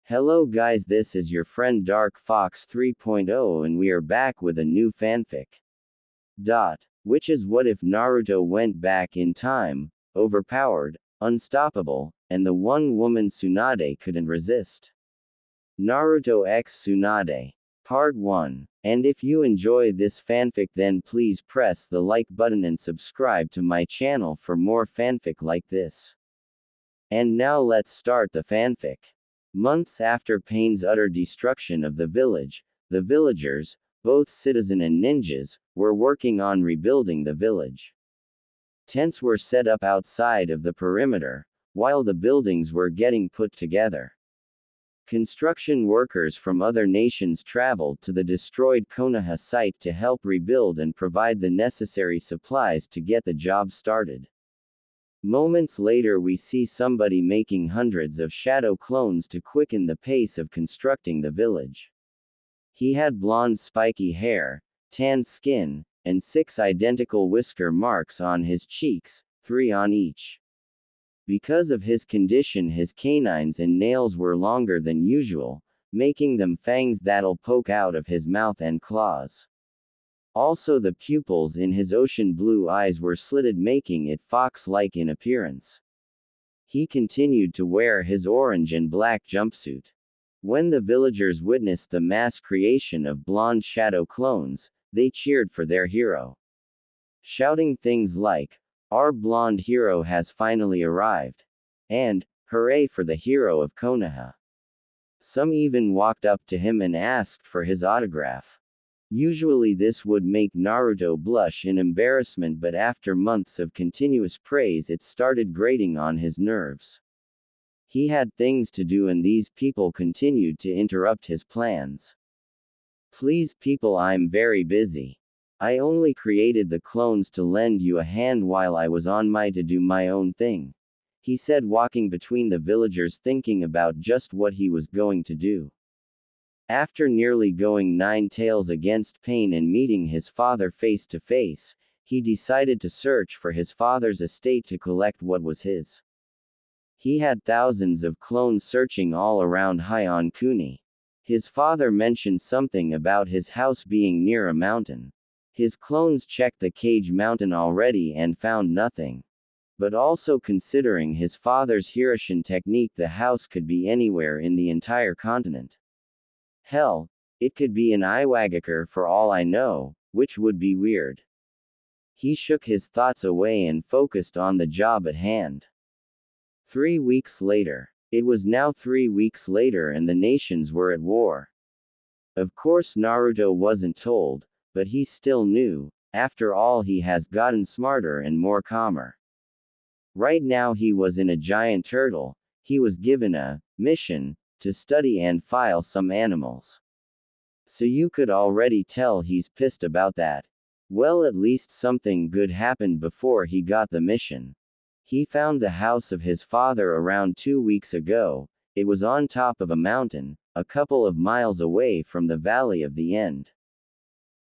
Hello guys, this is your friend Dark Fox 3.0 and we are back with a new fanfic. Which is what if Naruto went back in time, overpowered, unstoppable, and the one woman Tsunade couldn't resist. Naruto x Tsunade. Part 1. And if you enjoy this fanfic then please press the like button and subscribe to my channel for more fanfic like this. And now let's start the fanfic. Months after Pain's utter destruction of the village, the villagers, both citizen and ninjas, were working on rebuilding the village. Tents were set up outside of the perimeter, while the buildings were getting put together. Construction workers from other nations traveled to the destroyed Konoha site to help rebuild and provide the necessary supplies to get the job started. Moments later we see somebody making hundreds of shadow clones to quicken the pace of constructing the village. He had blonde spiky hair, tanned skin, and 6 identical whisker marks on his cheeks, 3 on each. Because of his condition his canines and nails were longer than usual, making them fangs that'll poke out of his mouth and claws. Also the pupils in his ocean blue eyes were slitted making it fox-like in appearance. He continued to wear his orange and black jumpsuit. When the villagers witnessed the mass creation of blonde shadow clones, they cheered for their hero. Shouting things like, "Our blonde hero has finally arrived," and, "Hooray for the hero of Konoha." Some even walked up to him and asked for his autograph. Usually this would make Naruto blush in embarrassment, but after months of continuous praise it started grating on his nerves. He had things to do and these people continued to interrupt his plans. "Please people, I'm very busy. I only created the clones to lend you a hand while I was on my to do my own thing," he said, walking between the villagers thinking about just what he was going to do. After nearly going 9 tails against Pain and meeting his father face to face, he decided to search for his father's estate to collect what was his. He had thousands of clones searching all around Heian Kuni. His father mentioned something about his house being near a mountain. His clones checked the Cage Mountain already and found nothing. But also considering his father's Hiroshin technique, the house could be anywhere in the entire continent. Hell, it could be in Iwagakure for all I know, which would be weird. He shook his thoughts away and focused on the job at hand. 3 weeks later. It was now 3 weeks later and the nations were at war. Of course Naruto wasn't told, but he still knew. After all, he has gotten smarter and more calmer. Right now he was in a giant turtle. He was given a mission to study and file some animals. So you could already tell he's pissed about that. Well, at least something good happened before he got the mission. He found the house of his father around 2 weeks ago. It was on top of a mountain, a couple of miles away from the Valley of the End.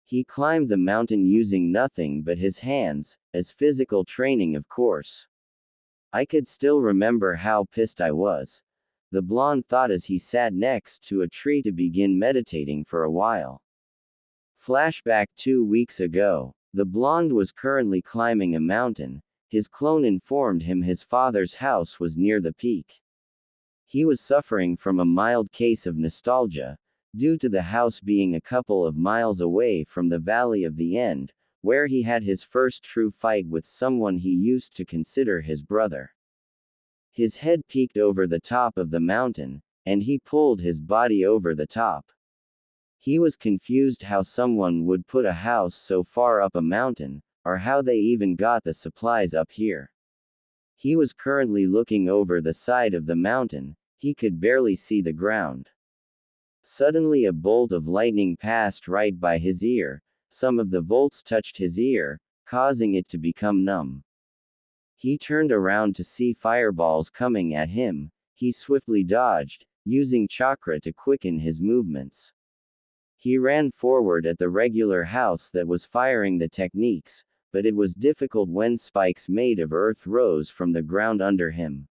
He climbed the mountain using nothing but his hands, as physical training of course. "I could still remember how pissed I was," the blonde thought as he sat next to a tree to begin meditating for a while. Flashback 2 weeks ago. The blonde was currently climbing a mountain. His clone informed him his father's house was near the peak. He was suffering from a mild case of nostalgia, due to the house being a couple of miles away from the Valley of the End, where he had his first true fight with someone he used to consider his brother. His head peeked over the top of the mountain, and he pulled his body over the top. He was confused how someone would put a house so far up a mountain, or how they even got the supplies up here. He was currently looking over the side of the mountain. He could barely see the ground. Suddenly a bolt of lightning passed right by his ear. Some of the bolts touched his ear, causing it to become numb. He turned around to see fireballs coming at him. He swiftly dodged, using chakra to quicken his movements. He ran forward at the regular house that was firing the techniques, but it was difficult when spikes made of earth rose from the ground under him.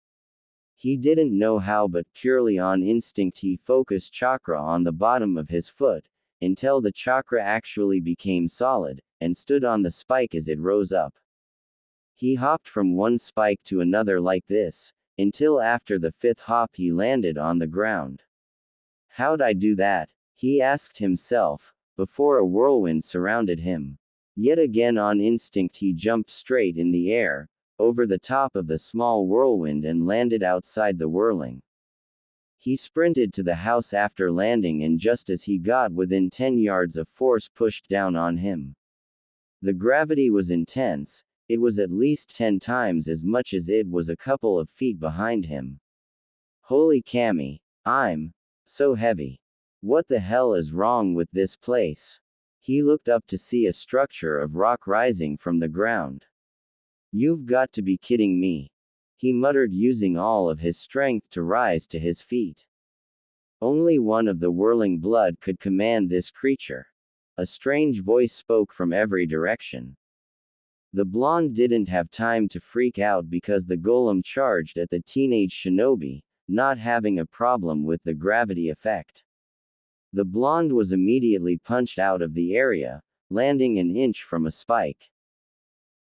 He didn't know how, but purely on instinct he focused chakra on the bottom of his foot, until the chakra actually became solid, and stood on the spike as it rose up. He hopped from one spike to another like this, until after the fifth hop he landed on the ground. How'd I do that? He asked himself, before a whirlwind surrounded him. Yet again on instinct he jumped straight in the air, over the top of the small whirlwind and landed outside the whirling. He sprinted to the house after landing, and just as he got within 10 yards of force pushed down on him. The gravity was intense, it was at least 10 times as much as it was a couple of feet behind him. Holy Cammy, I'm so heavy. What the hell is wrong with this place? He looked up to see a structure of rock rising from the ground. You've got to be kidding me, he muttered, using all of his strength to rise to his feet. Only one of the whirling blood could command this creature. A strange voice spoke from every direction. The blonde didn't have time to freak out because the golem charged at the teenage shinobi, not having a problem with the gravity effect. The blonde was immediately punched out of the area, landing an inch from a spike.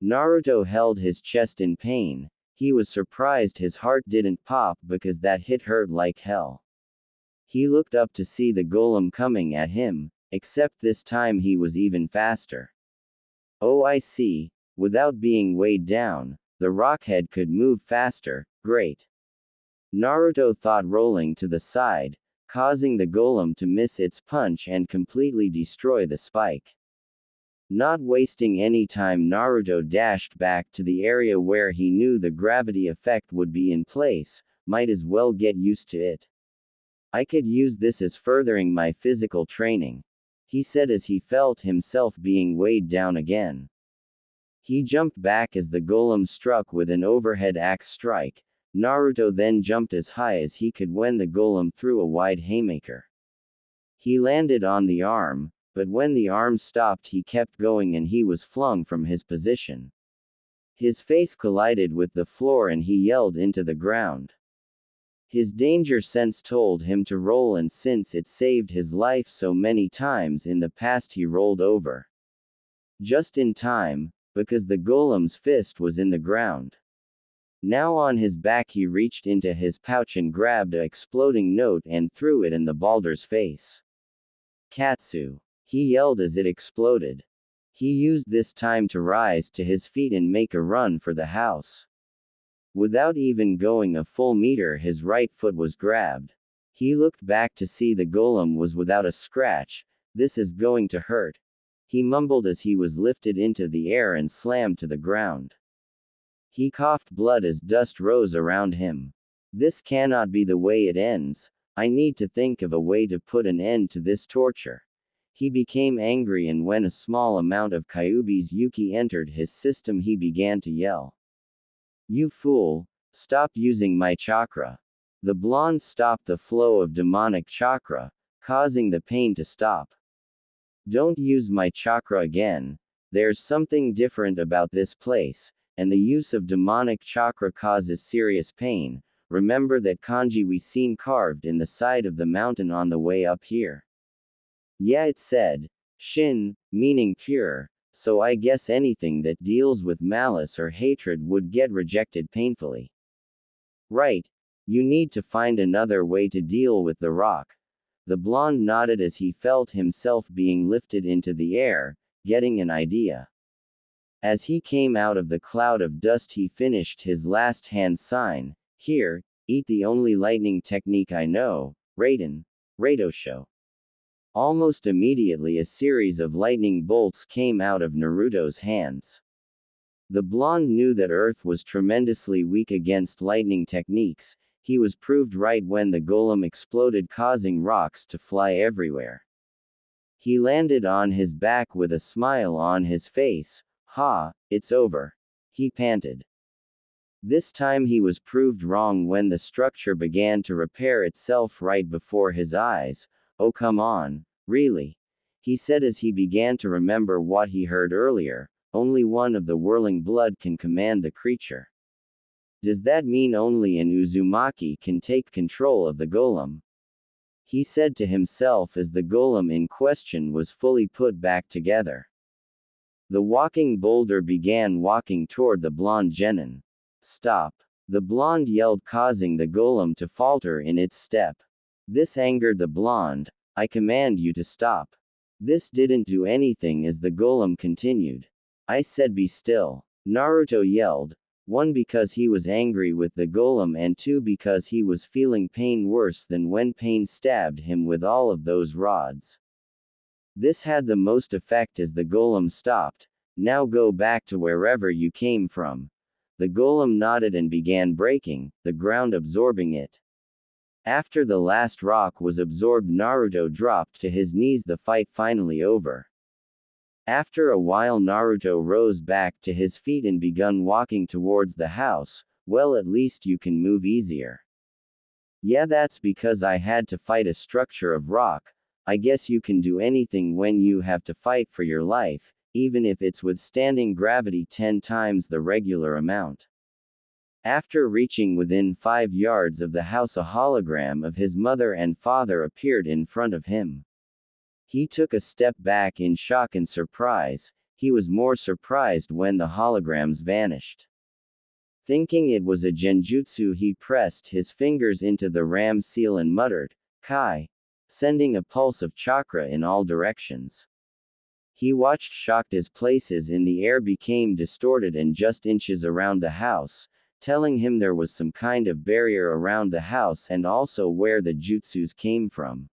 Naruto held his chest in pain. He was surprised his heart didn't pop because that hit hurt like hell. He looked up to see the golem coming at him, except this time he was even faster. Oh, I see, without being weighed down, the rockhead could move faster, great. Naruto thought, rolling to the side, causing the golem to miss its punch and completely destroy the spike. Not wasting any time, Naruto dashed back to the area where he knew the gravity effect would be in place, might as well get used to it. I could use this as furthering my physical training, he said as he felt himself being weighed down again. He jumped back as the golem struck with an overhead axe strike. Naruto then jumped as high as he could when the golem threw a wide haymaker. He landed on the arm, but when the arm stopped he kept going and he was flung from his position. His face collided with the floor and he yelled into the ground. His danger sense told him to roll, and since it saved his life so many times in the past he rolled over. Just in time, because the golem's fist was in the ground. Now on his back he reached into his pouch and grabbed a exploding note and threw it in the Balder's face. Katsu, he yelled as it exploded. He used this time to rise to his feet and make a run for the house. Without even going a full meter his right foot was grabbed. He looked back to see the golem was without a scratch. This is going to hurt, he mumbled as he was lifted into the air and slammed to the ground. He coughed blood as dust rose around him. This cannot be the way it ends. I need to think of a way to put an end to this torture. He became angry, and when a small amount of Kyuubi's Yuki entered his system he began to yell. You fool! Stop using my chakra! The blonde stopped the flow of demonic chakra, causing the pain to stop. Don't use my chakra again. There's something different about this place, and the use of demonic chakra causes serious pain. Remember that kanji we seen carved in the side of the mountain on the way up here? Yeah, it said, Shin, meaning pure, so I guess anything that deals with malice or hatred would get rejected painfully. Right. You need to find another way to deal with the rock. The blonde nodded as he felt himself being lifted into the air, getting an idea. As he came out of the cloud of dust he finished his last hand sign. Here, eat the only lightning technique I know, Raiden. Raidosho. Almost immediately a series of lightning bolts came out of Naruto's hands. The blonde knew that Earth was tremendously weak against lightning techniques. He was proved right when the golem exploded, causing rocks to fly everywhere. He landed on his back with a smile on his face. Ha, it's over, he panted. This time he was proved wrong when the structure began to repair itself right before his eyes. Oh come on, really? He said as he began to remember what he heard earlier. Only one of the whirling blood can command the creature. Does that mean only an Uzumaki can take control of the golem? He said to himself as the golem in question was fully put back together. The walking boulder began walking toward the blonde genin. Stop! The blonde yelled, causing the golem to falter in its step. This angered the blonde. I command you to stop. This didn't do anything as the golem continued. I said be still. Naruto yelled, 1 because he was angry with the golem and 2 because he was feeling pain worse than when pain stabbed him with all of those rods. This had the most effect as the golem stopped. Now go back to wherever you came from. The golem nodded and began breaking, the ground absorbing it. After the last rock was absorbed, Naruto dropped to his knees, the fight finally over. After a while Naruto rose back to his feet and begun walking towards the house. Well, at least you can move easier. Yeah, that's because I had to fight a structure of rock. I guess you can do anything when you have to fight for your life, even if it's withstanding gravity 10 times the regular amount. After reaching within 5 yards of the house, a hologram of his mother and father appeared in front of him. He took a step back in shock and surprise. He was more surprised when the holograms vanished. Thinking it was a genjutsu, he pressed his fingers into the ram seal and muttered, Kai, sending a pulse of chakra in all directions. He watched shocked as places in the air became distorted and just inches around the house, telling him there was some kind of barrier around the house and also where the jutsus came from.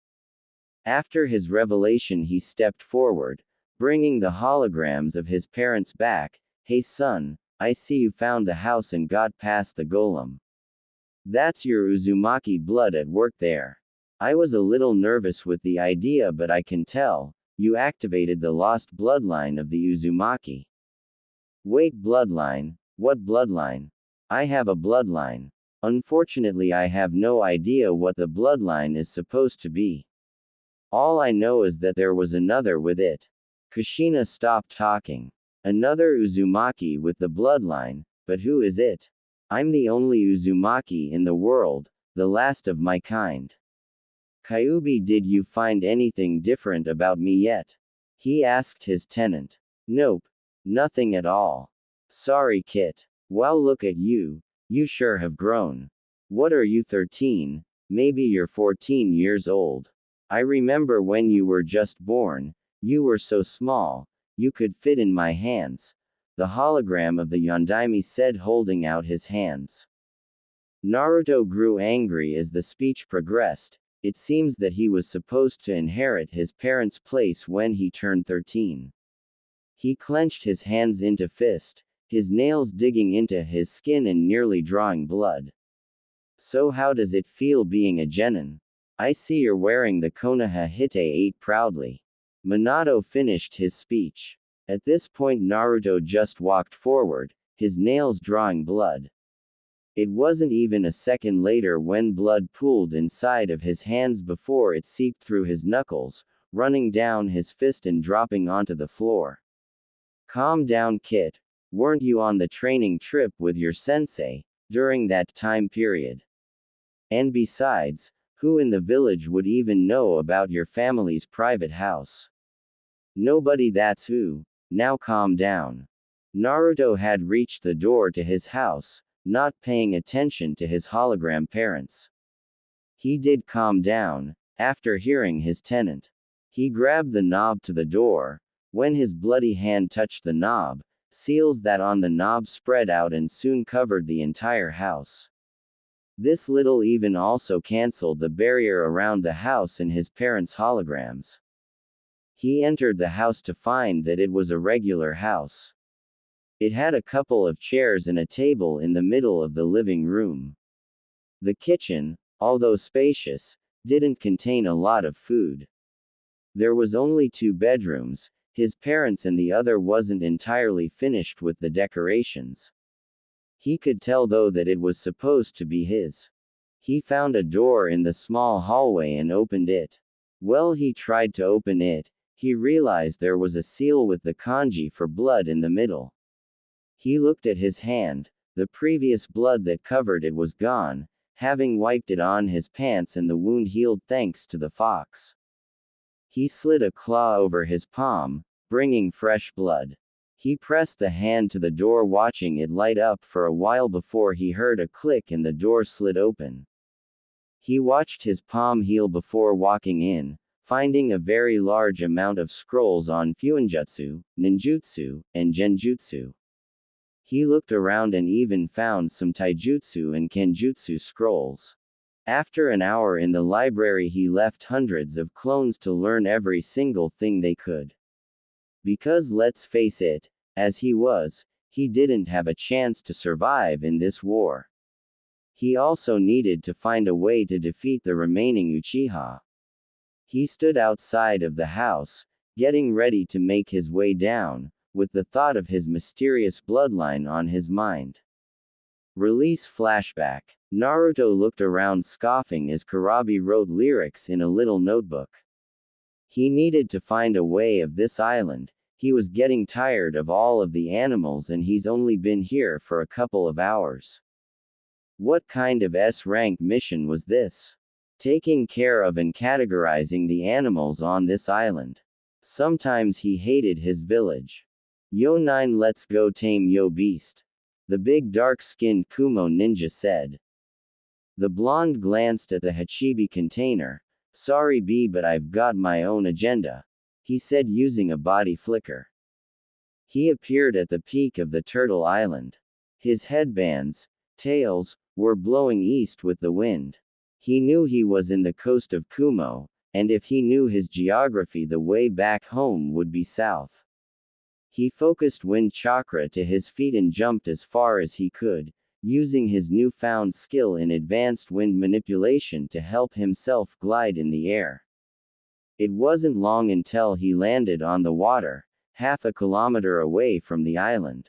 After his revelation, he stepped forward, bringing the holograms of his parents back. Hey son, I see you found the house and got past the golem. That's your Uzumaki blood at work there. I was a little nervous with the idea, but I can tell, you activated the lost bloodline of the Uzumaki. Wait, bloodline? What bloodline? I have a bloodline. Unfortunately, I have no idea what the bloodline is supposed to be. All I know is that there was another with it. Kushina stopped talking. Another Uzumaki with the bloodline, but who is it? I'm the only Uzumaki in the world, the last of my kind. Kyuubi, did you find anything different about me yet? He asked his tenant. Nope. Nothing at all. Sorry, Kit. Well, look at you. You sure have grown. What are you, 13? Maybe you're 14 years old. I remember when you were just born, you were so small, you could fit in my hands. The hologram of the Yondaime said, holding out his hands. Naruto grew angry as the speech progressed. It seems that he was supposed to inherit his parents' place when he turned 13. He clenched his hands into fist, his nails digging into his skin and nearly drawing blood. So how does it feel being a genin? I see you're wearing the Konoha Hite 8 proudly. Minato finished his speech. At this point Naruto just walked forward, his nails drawing blood. It wasn't even a second later when blood pooled inside of his hands before it seeped through his knuckles, running down his fist and dropping onto the floor. Calm down, Kit. Weren't you on the training trip with your sensei during that time period? And besides, who in the village would even know about your family's private house? Nobody, that's who. Now calm down. Naruto had reached the door to his house, not paying attention to his hologram parents. He did calm down, after hearing his tenant. He grabbed the knob to the door. When his bloody hand touched the knob, seals that on the knob spread out and soon covered the entire house. This little even also cancelled the barrier around the house and his parents' holograms. He entered the house to find that it was a regular house. It had a couple of chairs and a table in the middle of the living room. The kitchen, although spacious, didn't contain a lot of food. There was only 2 bedrooms, his parents, and the other wasn't entirely finished with the decorations. He could tell though that it was supposed to be his. He found a door in the small hallway and opened it. Well, he tried to open it. He realized there was a seal with the kanji for blood in the middle. He looked at his hand. The previous blood that covered it was gone, having wiped it on his pants, and the wound healed thanks to the fox. He slid a claw over his palm, bringing fresh blood. He pressed the hand to the door, watching it light up for a while before he heard a click and the door slid open. He watched his palm heal before walking in, finding a very large amount of scrolls on fuinjutsu, ninjutsu, and genjutsu. He looked around and even found some taijutsu and kenjutsu scrolls. After an hour in the library, he left hundreds of clones to learn every single thing they could. Because let's face it, as he didn't have a chance to survive in this war. He also needed to find a way to defeat the remaining Uchiha. He stood outside of the house, getting ready to make his way down, with the thought of his mysterious bloodline on his mind. Release flashback. Naruto looked around scoffing as Kurabi wrote lyrics in a little notebook. He needed to find a way of this island. He was getting tired of all of the animals and he's only been here for a couple of hours. What kind of S-rank mission was this? Taking care of and categorizing the animals on this island. Sometimes he hated his village. Yo 9, let's go tame yo beast. The big dark-skinned Kumo ninja said. The blonde glanced at the Hachibi container. Sorry B, but I've got my own agenda, he said using a body flicker. He appeared at the peak of the Turtle Island. His headbands, tails, were blowing east with the wind. He knew he was in the coast of Kumo, and if he knew his geography, the way back home would be south. He focused wind chakra to his feet and jumped as far as he could, using his newfound skill in advanced wind manipulation to help himself glide in the air. It wasn't long until he landed on the water, half a kilometer away from the island.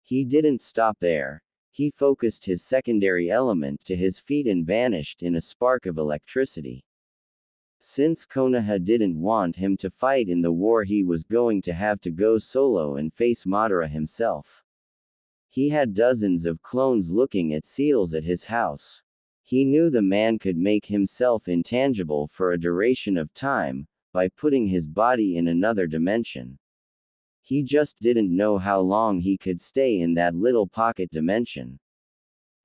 He didn't stop there. He focused his secondary element to his feet and vanished in a spark of electricity. Since Konoha didn't want him to fight in the war, he was going to have to go solo and face Madara himself. He had dozens of clones looking at seals at his house. He knew the man could make himself intangible for a duration of time, by putting his body in another dimension. He just didn't know how long he could stay in that little pocket dimension.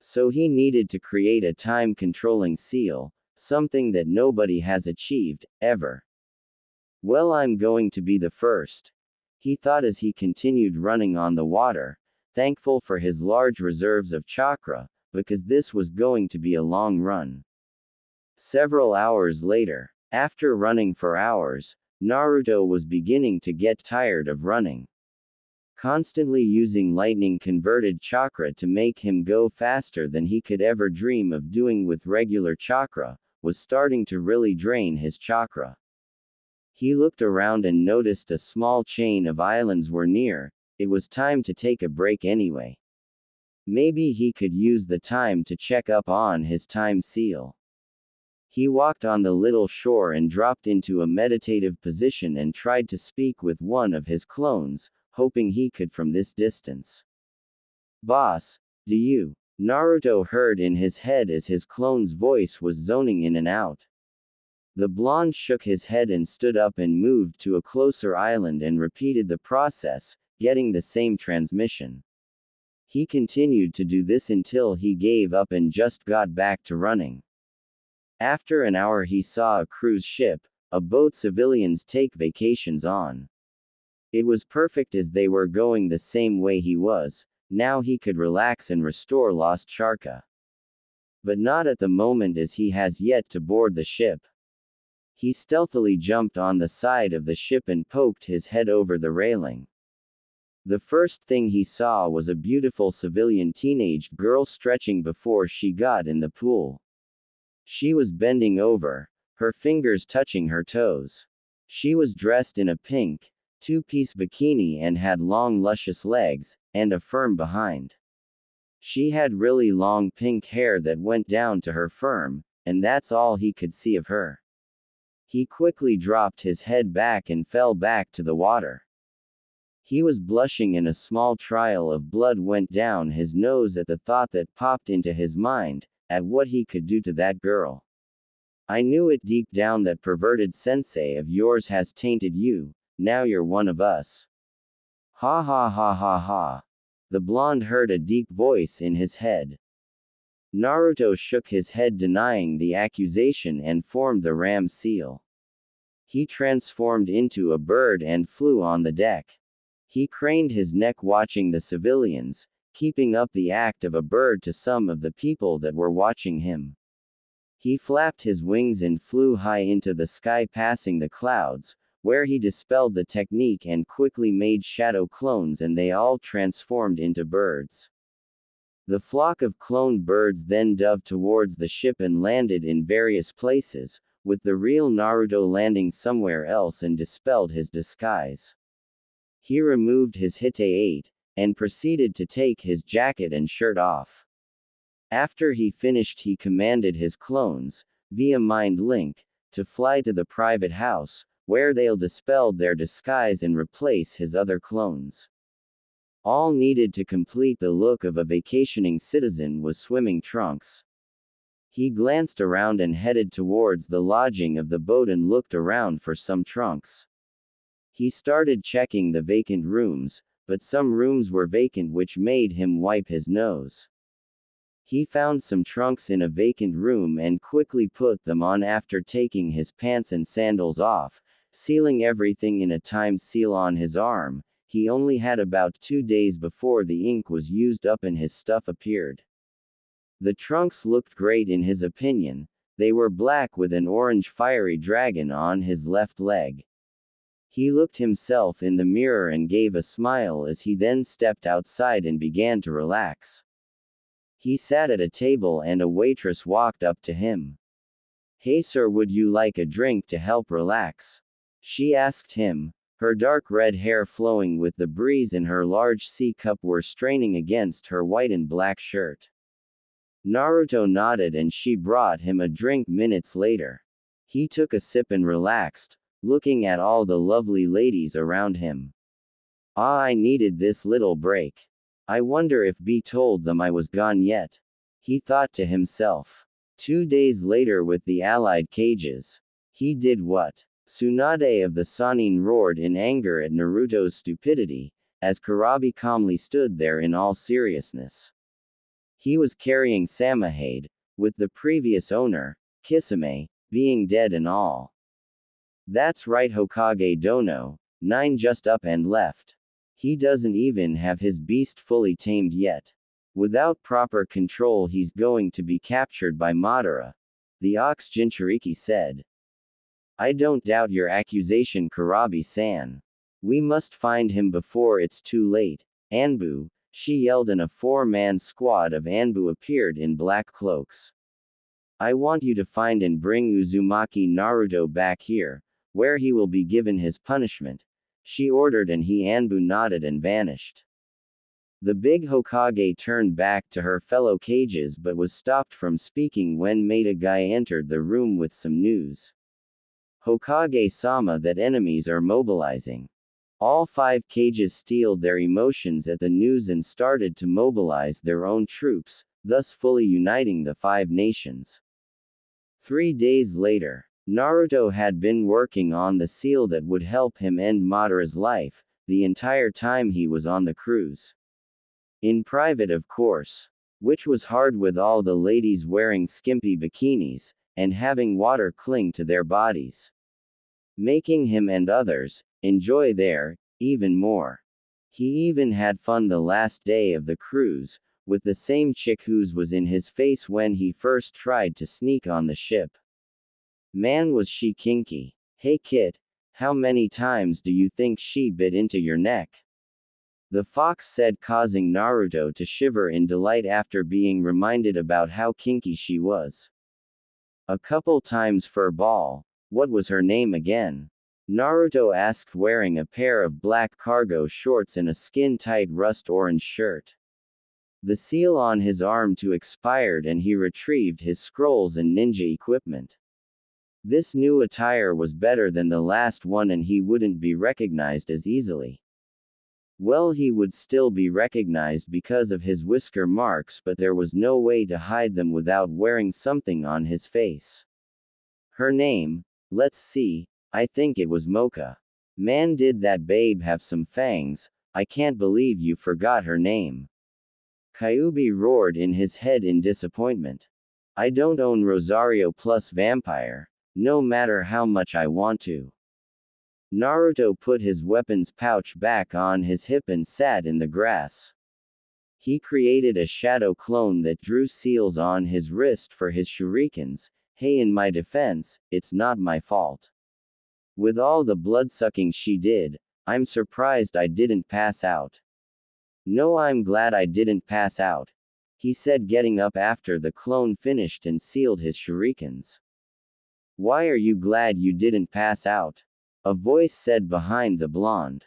So he needed to create a time-controlling seal, something that nobody has achieved, ever. Well, I'm going to be the first, he thought as he continued running on the water, thankful for his large reserves of chakra, because this was going to be a long run. Several hours later, after running for hours, Naruto was beginning to get tired of running. Constantly using lightning-converted chakra to make him go faster than he could ever dream of doing with regular chakra, was starting to really drain his chakra. He looked around and noticed a small chain of islands were near. It was time to take a break anyway. Maybe he could use the time to check up on his time seal. He walked on the little shore and dropped into a meditative position and tried to speak with one of his clones, hoping he could from this distance. Boss, do you? Naruto heard in his head as his clone's voice was zoning in and out. The blonde shook his head and stood up and moved to a closer island and repeated the process, getting the same transmission. He continued to do this until he gave up and just got back to running. After an hour he saw a cruise ship, a boat civilians take vacations on. It was perfect as they were going the same way he was. Now he could relax and restore lost chakra. But not at the moment, as he has yet to board the ship. He stealthily jumped on the side of the ship and poked his head over the railing. The first thing he saw was a beautiful civilian teenage girl stretching before she got in the pool. She was bending over, her fingers touching her toes. She was dressed in a pink, two-piece bikini and had long luscious legs, and a firm behind. She had really long pink hair that went down to her firm, and that's all he could see of her. He quickly dropped his head back and fell back to the water. He was blushing and a small trail of blood went down his nose at the thought that popped into his mind, at what he could do to that girl. I knew it deep down that perverted sensei of yours has tainted you, now you're one of us. Ha ha ha ha ha. The blonde heard a deep voice in his head. Naruto shook his head denying the accusation and formed the ram seal. He transformed into a bird and flew on the deck. He craned his neck watching the civilians, keeping up the act of a bird to some of the people that were watching him. He flapped his wings and flew high into the sky passing the clouds, where he dispelled the technique and quickly made shadow clones and they all transformed into birds. The flock of cloned birds then dove towards the ship and landed in various places, with the real Naruto landing somewhere else and dispelled his disguise. He removed his Hite-8, and proceeded to take his jacket and shirt off. After he finished he commanded his clones, via mind link, to fly to the private house, where they'll dispel their disguise and replace his other clones. All needed to complete the look of a vacationing citizen was swimming trunks. He glanced around and headed towards the lodging of the boat and looked around for some trunks. He started checking the vacant rooms, but some rooms were vacant which made him wipe his nose. He found some trunks in a vacant room and quickly put them on after taking his pants and sandals off, sealing everything in a time seal on his arm. He only had about 2 days before the ink was used up and his stuff appeared. The trunks looked great in his opinion. They were black with an orange fiery dragon on his left leg. He looked himself in the mirror and gave a smile as he then stepped outside and began to relax. He sat at a table and a waitress walked up to him. "Hey sir, would you like a drink to help relax?" she asked him. Her dark red hair flowing with the breeze and her large sea cup were straining against her white and black shirt. Naruto nodded and she brought him a drink minutes later. He took a sip and relaxed, looking at all the lovely ladies around him. Ah, I needed this little break. I wonder if B told them I was gone yet. He thought to himself. 2 days later with the allied cages. He did what? Tsunade of the Sannin roared in anger at Naruto's stupidity, as Kurabi calmly stood there in all seriousness. He was carrying Samahade, with the previous owner, Kisame, being dead and all. That's right, Hokage Dono, 9 just up and left. He doesn't even have his beast fully tamed yet. Without proper control he's going to be captured by Madara. The Ox Jinchuriki said. I don't doubt your accusation, Kurabi-san. We must find him before it's too late. Anbu, she yelled, and a 4-man squad of Anbu appeared in black cloaks. I want you to find and bring Uzumaki Naruto back here, where he will be given his punishment, she ordered, and Anbu nodded and vanished. The big Hokage turned back to her fellow cages but was stopped from speaking when Maida-gai entered the room with some news. Hokage-sama, that enemies are mobilizing. All 5 cages steeled their emotions at the news and started to mobilize their own troops, thus fully uniting the 5 nations. 3 days later, Naruto had been working on the seal that would help him end Madara's life, the entire time he was on the cruise. In private, of course. Which was hard with all the ladies wearing skimpy bikinis, and having water cling to their bodies. Making him and others enjoy there even more. He even had fun the last day of the cruise, with the same chick whose was in his face when he first tried to sneak on the ship. Man, was she kinky. Hey kid, how many times do you think she bit into your neck? The fox said, causing Naruto to shiver in delight after being reminded about how kinky she was. A couple times, furball. What was her name again? Naruto asked, wearing a pair of black cargo shorts and a skin-tight rust orange shirt. The seal on his arm too expired and he retrieved his scrolls and ninja equipment. This new attire was better than the last one and he wouldn't be recognized as easily. Well, he would still be recognized because of his whisker marks, but there was no way to hide them without wearing something on his face. Her name? Let's see, I think it was Mocha. Man, did that babe have some fangs, I can't believe you forgot her name. Kyuubi roared in his head in disappointment. I don't own Rosario plus Vampire, no matter how much I want to. Naruto put his weapons pouch back on his hip and sat in the grass. He created a shadow clone that drew seals on his wrist for his shurikens. Hey, in my defense, it's not my fault. With all the blood-sucking she did, I'm surprised I didn't pass out. No, I'm glad I didn't pass out, he said, getting up after the clone finished and sealed his shurikens. Why are you glad you didn't pass out? A voice said behind the blonde.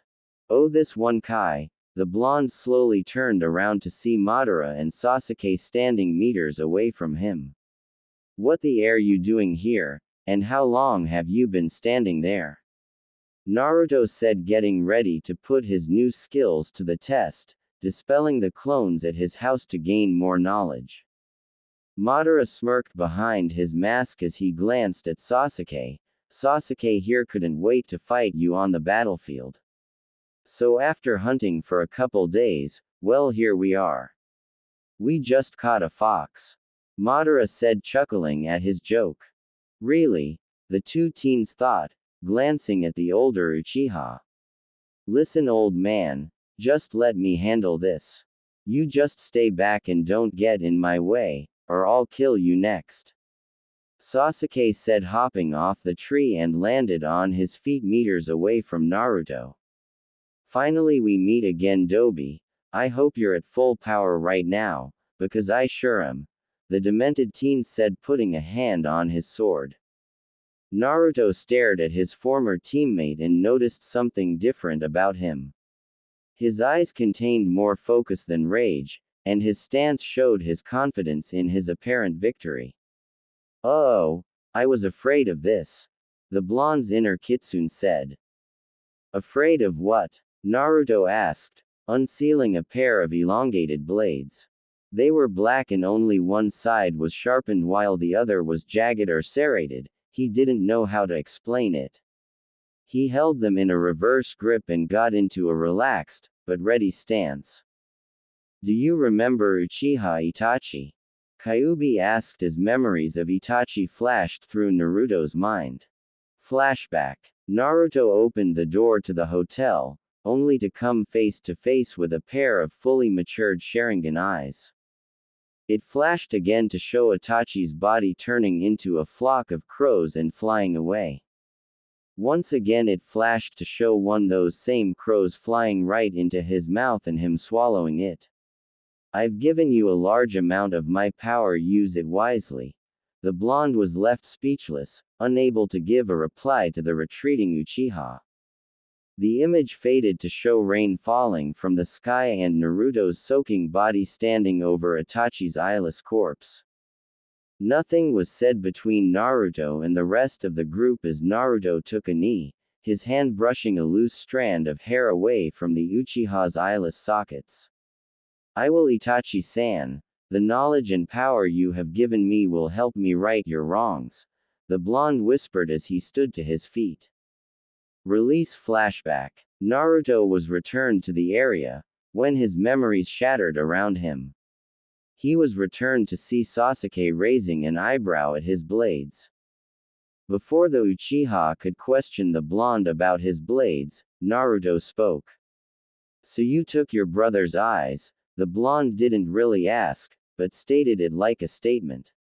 Oh, this one Kai. The blonde slowly turned around to see Madara and Sasuke standing meters away from him. What the are you doing here, and how long have you been standing there? Naruto said, getting ready to put his new skills to the test, dispelling the clones at his house to gain more knowledge. Madara smirked behind his mask as he glanced at Sasuke. Sasuke here couldn't wait to fight you on the battlefield. So after hunting for a couple days, well, here we are. We just caught a fox. Madara said, chuckling at his joke. Really? The two teens thought, glancing at the older Uchiha. Listen, old man, just let me handle this. You just stay back and don't get in my way, or I'll kill you next. Sasuke said, hopping off the tree and landed on his feet meters away from Naruto. Finally we meet again, Dobi. I hope you're at full power right now, because I sure am, the demented teen said, putting a hand on his sword. Naruto stared at his former teammate and noticed something different about him. His eyes contained more focus than rage, and his stance showed his confidence in his apparent victory. Oh, I was afraid of this, the blonde's inner Kitsune said. Afraid of what? Naruto asked, unsealing a pair of elongated blades. They were black and only one side was sharpened while the other was jagged or serrated. He didn't know how to explain it. He held them in a reverse grip and got into a relaxed, but ready stance. Do you remember Uchiha Itachi? Kyuubi asked as memories of Itachi flashed through Naruto's mind. Flashback. Naruto opened the door to the hotel, only to come face to face with a pair of fully matured Sharingan eyes. It flashed again to show Itachi's body turning into a flock of crows and flying away. Once again it flashed to show those same crows flying right into his mouth and him swallowing it. I've given you a large amount of my power, use it wisely. The blonde was left speechless, unable to give a reply to the retreating Uchiha. The image faded to show rain falling from the sky and Naruto's soaking body standing over Itachi's eyeless corpse. Nothing was said between Naruto and the rest of the group as Naruto took a knee, his hand brushing a loose strand of hair away from the Uchiha's eyeless sockets. I will, Itachi-san. The knowledge and power you have given me will help me right your wrongs, the blonde whispered as he stood to his feet. Release flashback. Naruto was returned to the area, when his memories shattered around him. He was returned to see Sasuke raising an eyebrow at his blades. Before the Uchiha could question the blonde about his blades, Naruto spoke. So you took your brother's eyes? The blonde didn't really ask, but stated it like a statement.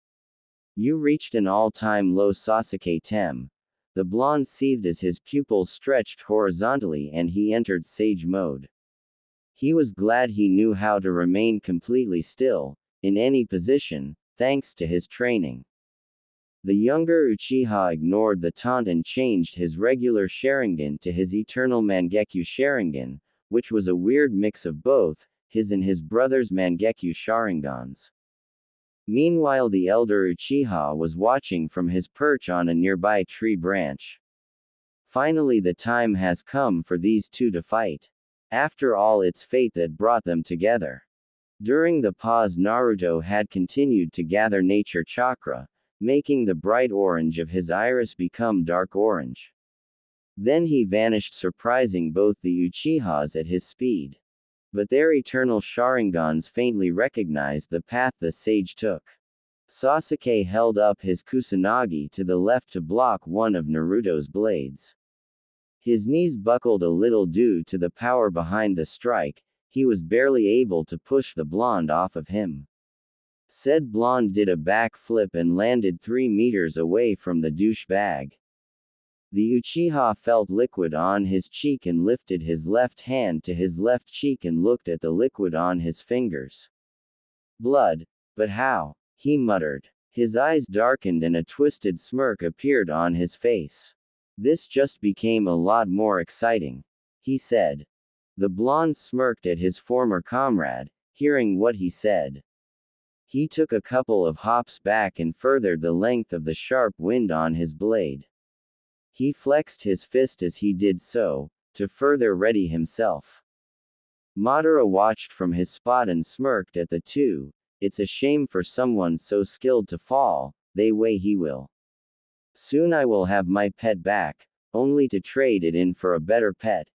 You reached an all-time low, Sasuke Tem. The blonde seethed as his pupils stretched horizontally and he entered sage mode. He was glad he knew how to remain completely still, in any position, thanks to his training. The younger Uchiha ignored the taunt and changed his regular Sharingan to his eternal Mangekyo Sharingan, which was a weird mix of both, his and his brother's Mangekyo Sharingans. Meanwhile, the elder Uchiha was watching from his perch on a nearby tree branch. Finally, the time has come for these two to fight. After all, it's fate that brought them together. During the pause, Naruto had continued to gather nature chakra, making the bright orange of his iris become dark orange. Then he vanished, surprising both the Uchihas at his speed. But their eternal Sharingans faintly recognized the path the sage took. Sasuke held up his Kusanagi to the left to block one of Naruto's blades. His knees buckled a little due to the power behind the strike. He was barely able to push the blonde off of him. Said blonde did a backflip and landed 3 meters away from the douchebag. The Uchiha felt liquid on his cheek and lifted his left hand to his left cheek and looked at the liquid on his fingers. Blood? But how? He muttered. His eyes darkened and a twisted smirk appeared on his face. This just became a lot more exciting, he said. The blonde smirked at his former comrade, hearing what he said. He took a couple of hops back and furthered the length of the sharp wind on his blade. He flexed his fist as he did so, to further ready himself. Madara watched from his spot and smirked at the two. It's a shame for someone so skilled to fall, they way he will. Soon I will have my pet back, only to trade it in for a better pet.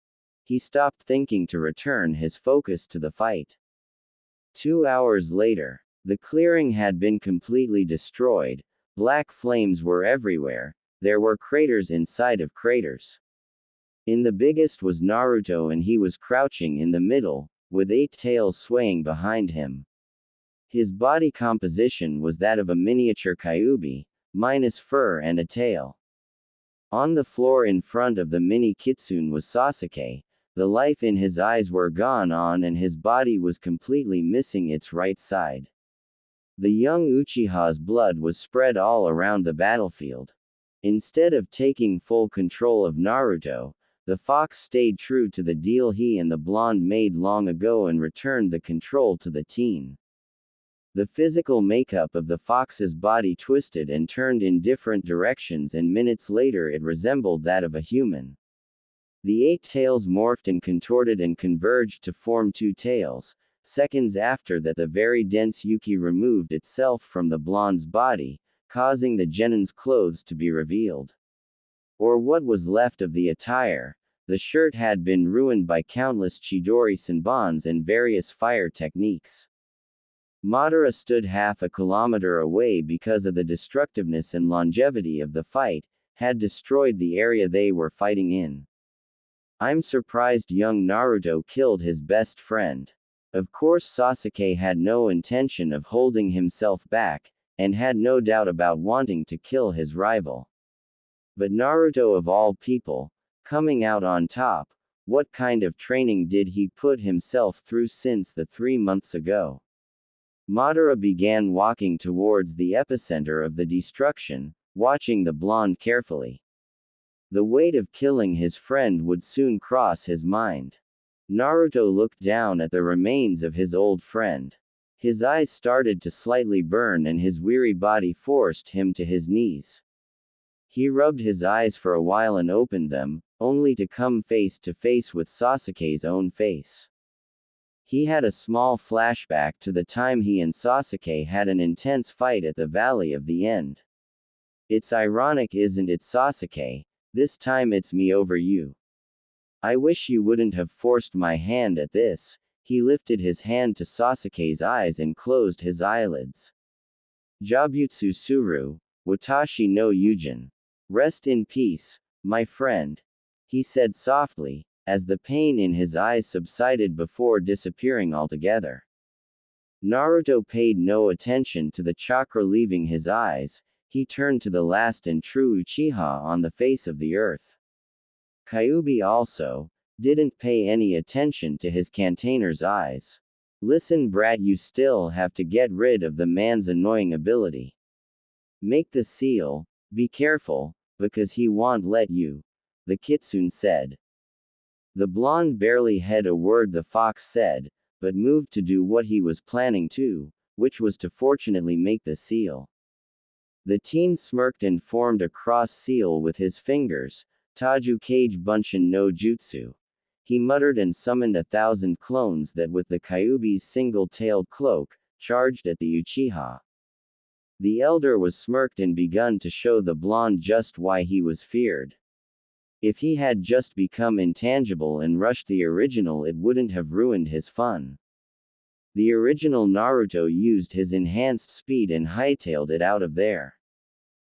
He stopped thinking to return his focus to the fight. 2 hours later, the clearing had been completely destroyed. Black flames were everywhere. There were craters inside of craters. In the biggest was Naruto and he was crouching in the middle, with 8 tails swaying behind him. His body composition was that of a miniature Kyuubi, minus fur and a tail. On the floor in front of the mini kitsune was Sasuke. The life in his eyes were gone on and his body was completely missing its right side. The young Uchiha's blood was spread all around the battlefield. Instead of taking full control of Naruto, the fox stayed true to the deal he and the blonde made long ago and returned the control to the teen. The physical makeup of the fox's body twisted and turned in different directions, and minutes later it resembled that of a human. The 8 tails morphed and contorted and converged to form 2 tails. Seconds after that, the very dense Yuki removed itself from the blonde's body, causing the genin's clothes to be revealed. Or what was left of the attire. The shirt had been ruined by countless Chidori Senbons and various fire techniques. Madara stood half a kilometer away because of the destructiveness and longevity of the fight, had destroyed the area they were fighting in. I'm surprised young Naruto killed his best friend. Of course Sasuke had no intention of holding himself back, and had no doubt about wanting to kill his rival. But Naruto of all people, coming out on top, what kind of training did he put himself through since the 3 months ago? Madara began walking towards the epicenter of the destruction, watching the blonde carefully. The weight of killing his friend would soon cross his mind. Naruto looked down at the remains of his old friend. His eyes started to slightly burn and his weary body forced him to his knees. He rubbed his eyes for a while and opened them, only to come face to face with Sasuke's own face. He had a small flashback to the time he and Sasuke had an intense fight at the Valley of the End. It's ironic, isn't it, Sasuke? This time it's me over you. I wish you wouldn't have forced my hand at this. He lifted his hand to Sasuke's eyes and closed his eyelids. Jabutsu Suru, Watashi no Yujin. Rest in peace, my friend, he said softly, as the pain in his eyes subsided before disappearing altogether. Naruto paid no attention to the chakra leaving his eyes. He turned to the last and true Uchiha on the face of the earth. Kyuubi also didn't pay any attention to his container's eyes. Listen, brat, you still have to get rid of the man's annoying ability. Make the seal, be careful, because he won't let you, the kitsune said. The blonde barely heard a word the fox said, but moved to do what he was planning to, which was to fortunately make the seal. The teen smirked and formed a cross seal with his fingers, Taju Kage Bunshin no Jutsu. he muttered and summoned 1,000 clones that with the Kyuubi's single-tailed cloak, charged at the Uchiha. The elder was smirked and begun to show the blonde just why he was feared. If he had just become intangible and rushed the original, it wouldn't have ruined his fun. The original Naruto used his enhanced speed and hightailed it out of there.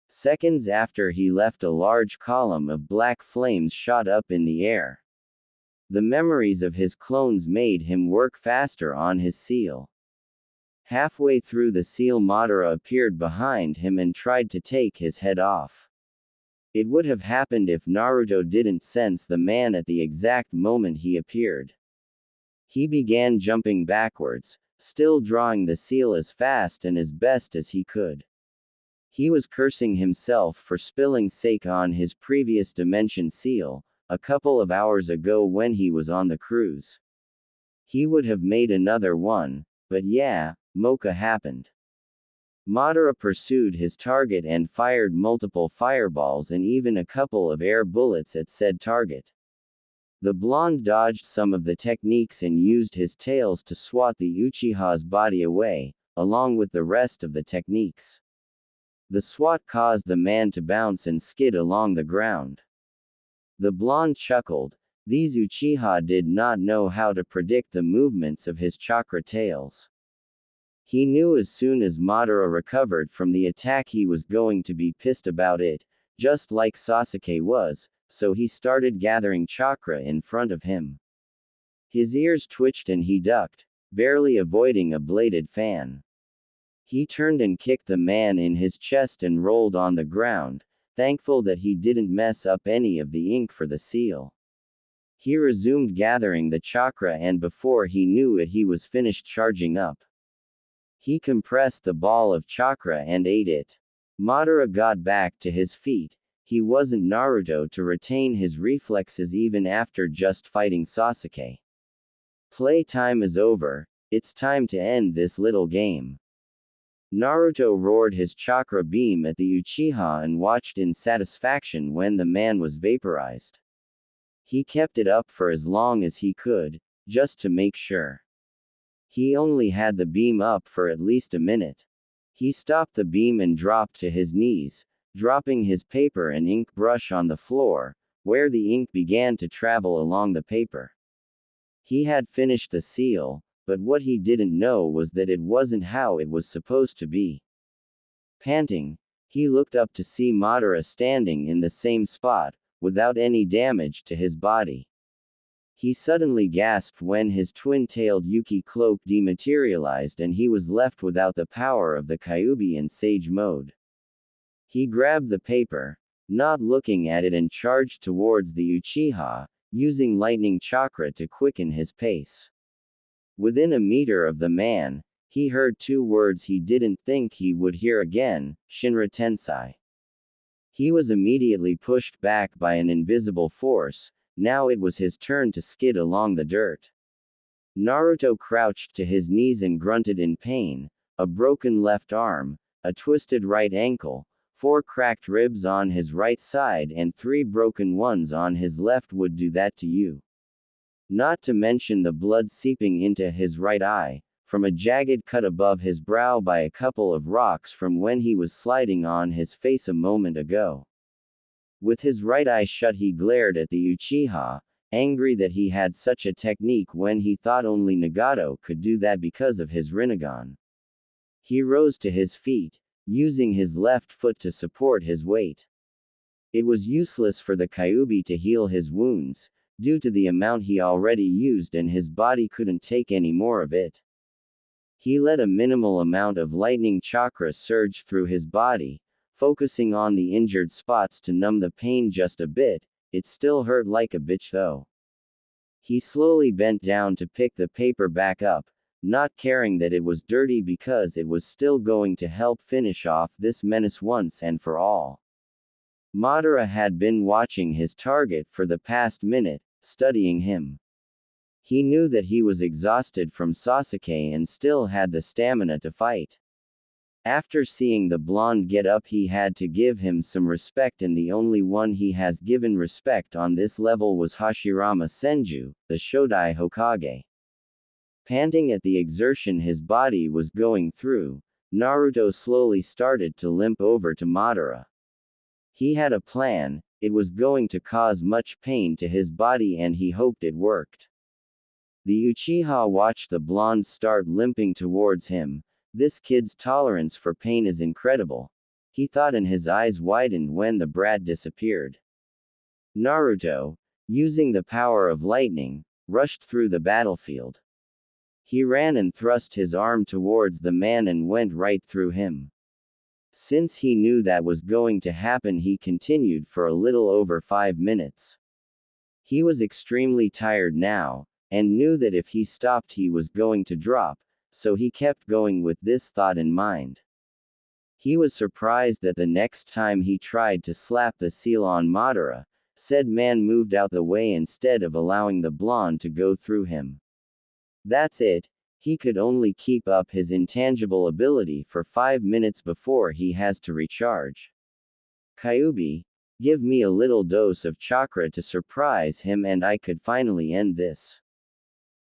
Seconds after he left, a large column of black flames shot up in the air. The memories of his clones made him work faster on his seal. Halfway through the seal, Madara appeared behind him and tried to take his head off. It would have happened if Naruto didn't sense the man at the exact moment he appeared. He began jumping backwards, still drawing the seal as fast and as best as he could. He was cursing himself for spilling sake on his previous dimension seal, a couple of hours ago when he was on the cruise. He would have made another one, but yeah, Mocha happened. Madara pursued his target and fired multiple fireballs and even a couple of air bullets at said target. The blonde dodged some of the techniques and used his tails to swat the Uchiha's body away, along with the rest of the techniques. The swat caused the man to bounce and skid along the ground. The blonde chuckled. These Uchiha did not know how to predict the movements of his chakra tails. He knew as soon as Madara recovered from the attack he was going to be pissed about it, just like Sasuke was, so he started gathering chakra in front of him. His ears twitched and he ducked, barely avoiding a bladed fan. He turned and kicked the man in his chest and rolled on the ground, thankful that he didn't mess up any of the ink for the seal. He resumed gathering the chakra and before he knew it he was finished charging up. He compressed the ball of chakra and ate it. Madara got back to his feet. He wasn't Naruto to retain his reflexes even after just fighting Sasuke. Play time is over, it's time to end this little game. Naruto roared his chakra beam at the Uchiha and watched in satisfaction when the man was vaporized. He kept it up for as long as he could, just to make sure. He only had the beam up for at least a minute. He stopped the beam and dropped to his knees, dropping his paper and ink brush on the floor, where the ink began to travel along the paper. He had finished the seal, but what he didn't know was that it wasn't how it was supposed to be. Panting, he looked up to see Madara standing in the same spot, without any damage to his body. He suddenly gasped when his twin-tailed Yuki cloak dematerialized and he was left without the power of the Kyuubi in Sage mode. He grabbed the paper, not looking at it, and charged towards the Uchiha, using lightning chakra to quicken his pace. Within a meter of the man, he heard two words he didn't think he would hear again, Shinra Tensei. He was immediately pushed back by an invisible force. Now it was his turn to skid along the dirt. Naruto crouched to his knees and grunted in pain. A broken left arm, a twisted right ankle, 4 cracked ribs on his right side and 3 broken ones on his left would do that to you. Not to mention the blood seeping into his right eye, from a jagged cut above his brow by a couple of rocks from when he was sliding on his face a moment ago. With his right eye shut he glared at the Uchiha, angry that he had such a technique when he thought only Nagato could do that because of his Rinnegan. He rose to his feet, using his left foot to support his weight. It was useless for the Kyuubi to heal his wounds, due to the amount he already used and his body couldn't take any more of it. He let a minimal amount of lightning chakra surge through his body, focusing on the injured spots to numb the pain just a bit. It still hurt like a bitch though. He slowly bent down to pick the paper back up, not caring that it was dirty because it was still going to help finish off this menace once and for all. Madara had been watching his target for the past minute, studying him. He knew that he was exhausted from Sasuke and still had the stamina to fight. After seeing the blonde get up, he had to give him some respect, and the only one he has given respect on this level was Hashirama Senju, the Shodai Hokage. Panting at the exertion his body was going through, Naruto slowly started to limp over to Madara. He had a plan. It was going to cause much pain to his body, and he hoped it worked. The Uchiha watched the blonde start limping towards him. This kid's tolerance for pain is incredible, he thought, and his eyes widened when the brat disappeared. Naruto, using the power of lightning, rushed through the battlefield. He ran and thrust his arm towards the man and went right through him. Since he knew that was going to happen, he continued for a little over 5 minutes. He was extremely tired now, and knew that if he stopped he was going to drop, so he kept going with this thought in mind. He was surprised that the next time he tried to slap the seal on Madara, said man moved out the way instead of allowing the blonde to go through him. That's it, he could only keep up his intangible ability for 5 minutes before he has to recharge. Kyuubi, give me a little dose of chakra to surprise him and I could finally end this.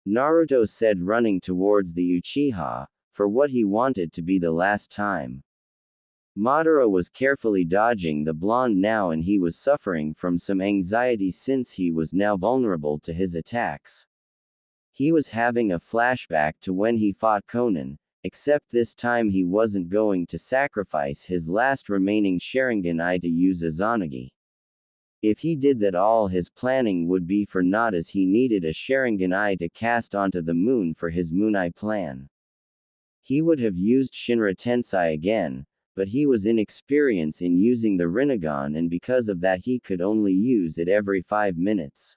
Naruto said, running towards the Uchiha, for what he wanted to be the last time. Madara was carefully dodging the blonde now, and he was suffering from some anxiety since he was now vulnerable to his attacks. He was having a flashback to when he fought Konan, except this time he wasn't going to sacrifice his last remaining Sharingan eye to use Izanagi. If he did that, all his planning would be for naught, as he needed a Sharingan eye to cast onto the moon for his Moon Eye plan. He would have used Shinra Tensei again, but he was inexperienced in using the Rinnegan, and because of that he could only use it every 5 minutes.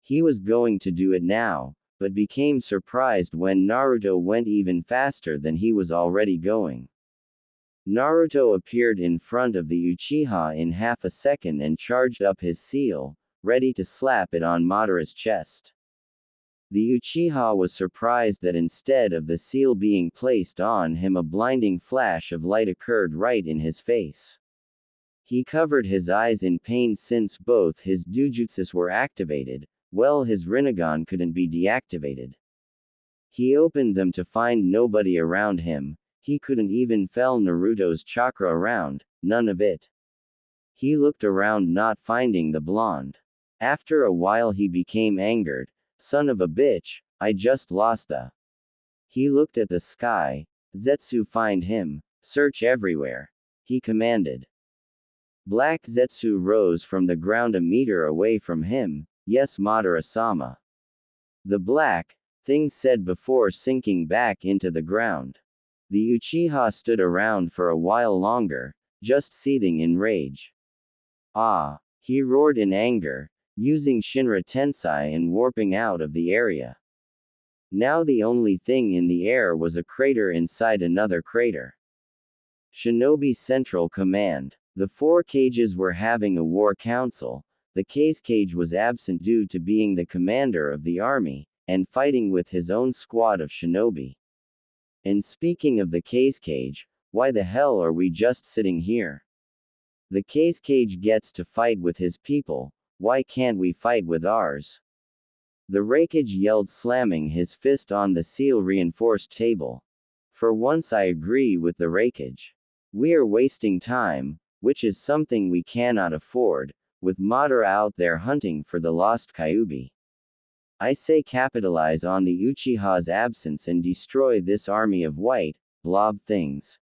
He was going to do it now, but became surprised when Naruto went even faster than he was already going. Naruto appeared in front of the Uchiha in half a second and charged up his seal, ready to slap it on Madara's chest. The Uchiha was surprised that instead of the seal being placed on him, a blinding flash of light occurred right in his face. He covered his eyes in pain since both his dojutsus were activated, well, his Rinnegan couldn't be deactivated. He opened them to find nobody around him. He couldn't even feel Naruto's chakra around, none of it. He looked around, not finding the blonde. After a while he became angered. Son of a bitch, I just lost the. He looked at the sky. Zetsu, find him, search everywhere, he commanded. Black Zetsu rose from the ground a meter away from him. Yes, Madara-sama. The black thing said before sinking back into the ground. The Uchiha stood around for a while longer, just seething in rage. Ah! He roared in anger, using Shinra Tensei and warping out of the area. Now the only thing in the air was a crater inside another crater. Shinobi Central Command. The 4 cages were having a war council. The Case Cage was absent due to being the commander of the army, and fighting with his own squad of shinobi. And speaking of the Case Cage, why the hell are we just sitting here? The Case Cage gets to fight with his people, why can't we fight with ours? The Raikage yelled, slamming his fist on the seal-reinforced table. For once I agree with the Raikage. We are wasting time, which is something we cannot afford, with Madara out there hunting for the lost Kyuubi. I say capitalize on the Uchiha's absence and destroy this army of white, blob things.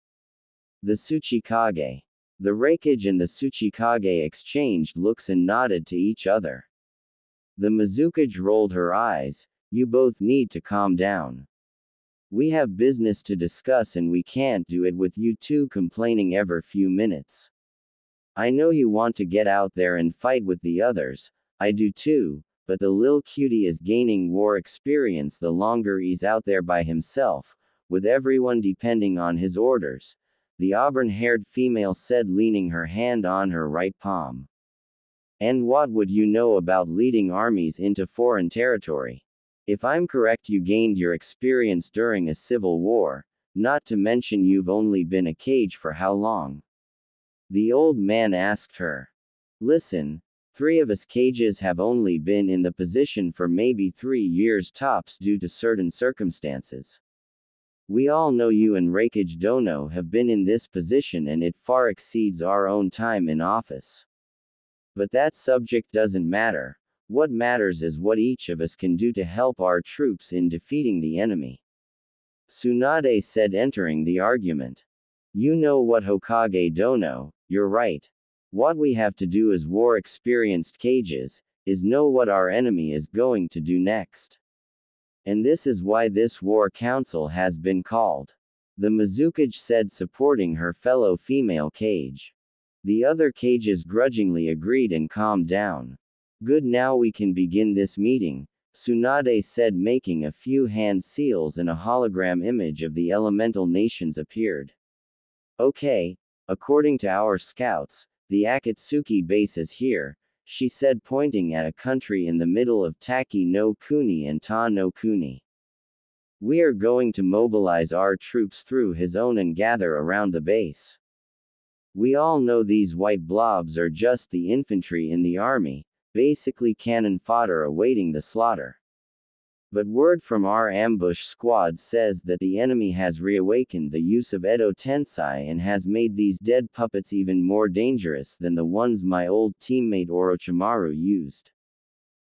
The Tsuchikage. The Raikage and the Tsuchikage exchanged looks and nodded to each other. The Mizukage rolled her eyes. You both need to calm down. We have business to discuss and we can't do it with you two complaining every few minutes. I know you want to get out there and fight with the others, I do too, but the lil cutie is gaining war experience the longer he's out there by himself, with everyone depending on his orders, the auburn-haired female said, leaning her hand on her right palm. And what would you know about leading armies into foreign territory? If I'm correct, you gained your experience during a civil war, Not to mention you've only been a cage for how long? The old man asked her. Listen, 3 of us cages have only been in the position for maybe 3 years tops due to certain circumstances. We all know you and Rakage Dono have been in this position and it far exceeds our own time in office. But that subject doesn't matter. What matters is what each of us can do to help our troops in defeating the enemy. Tsunade said, entering the argument. You know what, Hokage Dono, you're right. What we have to do as war-experienced cages, is know what our enemy is going to do next. And this is why this war council has been called. The Mizukage said, supporting her fellow female cage. The other cages grudgingly agreed and calmed down. Good, now we can begin this meeting, Tsunade said, making a few hand seals and a hologram image of the elemental nations appeared. Okay, according to our scouts, the Akatsuki base is here, she said, pointing at a country in the middle of Taki no Kuni and Ta no Kuni. We are going to mobilize our troops through his own and gather around the base. We all know these white blobs are just the infantry in the army, basically cannon fodder awaiting the slaughter. But word from our ambush squad says that the enemy has reawakened the use of Edo Tensei and has made these dead puppets even more dangerous than the ones my old teammate Orochimaru used.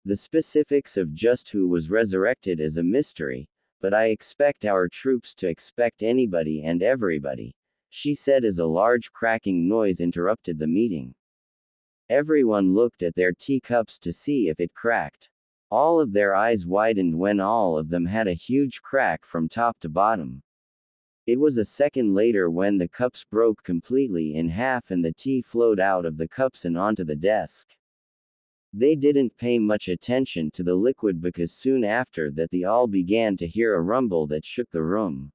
The specifics of just who was resurrected is a mystery, but I expect our troops to expect anybody and everybody, she said as a large cracking noise interrupted the meeting. Everyone looked at their teacups to see if it cracked. All of their eyes widened when all of them had a huge crack from top to bottom. It was a second later when the cups broke completely in half and the tea flowed out of the cups and onto the desk. They didn't pay much attention to the liquid because soon after that they all began to hear a rumble that shook the room.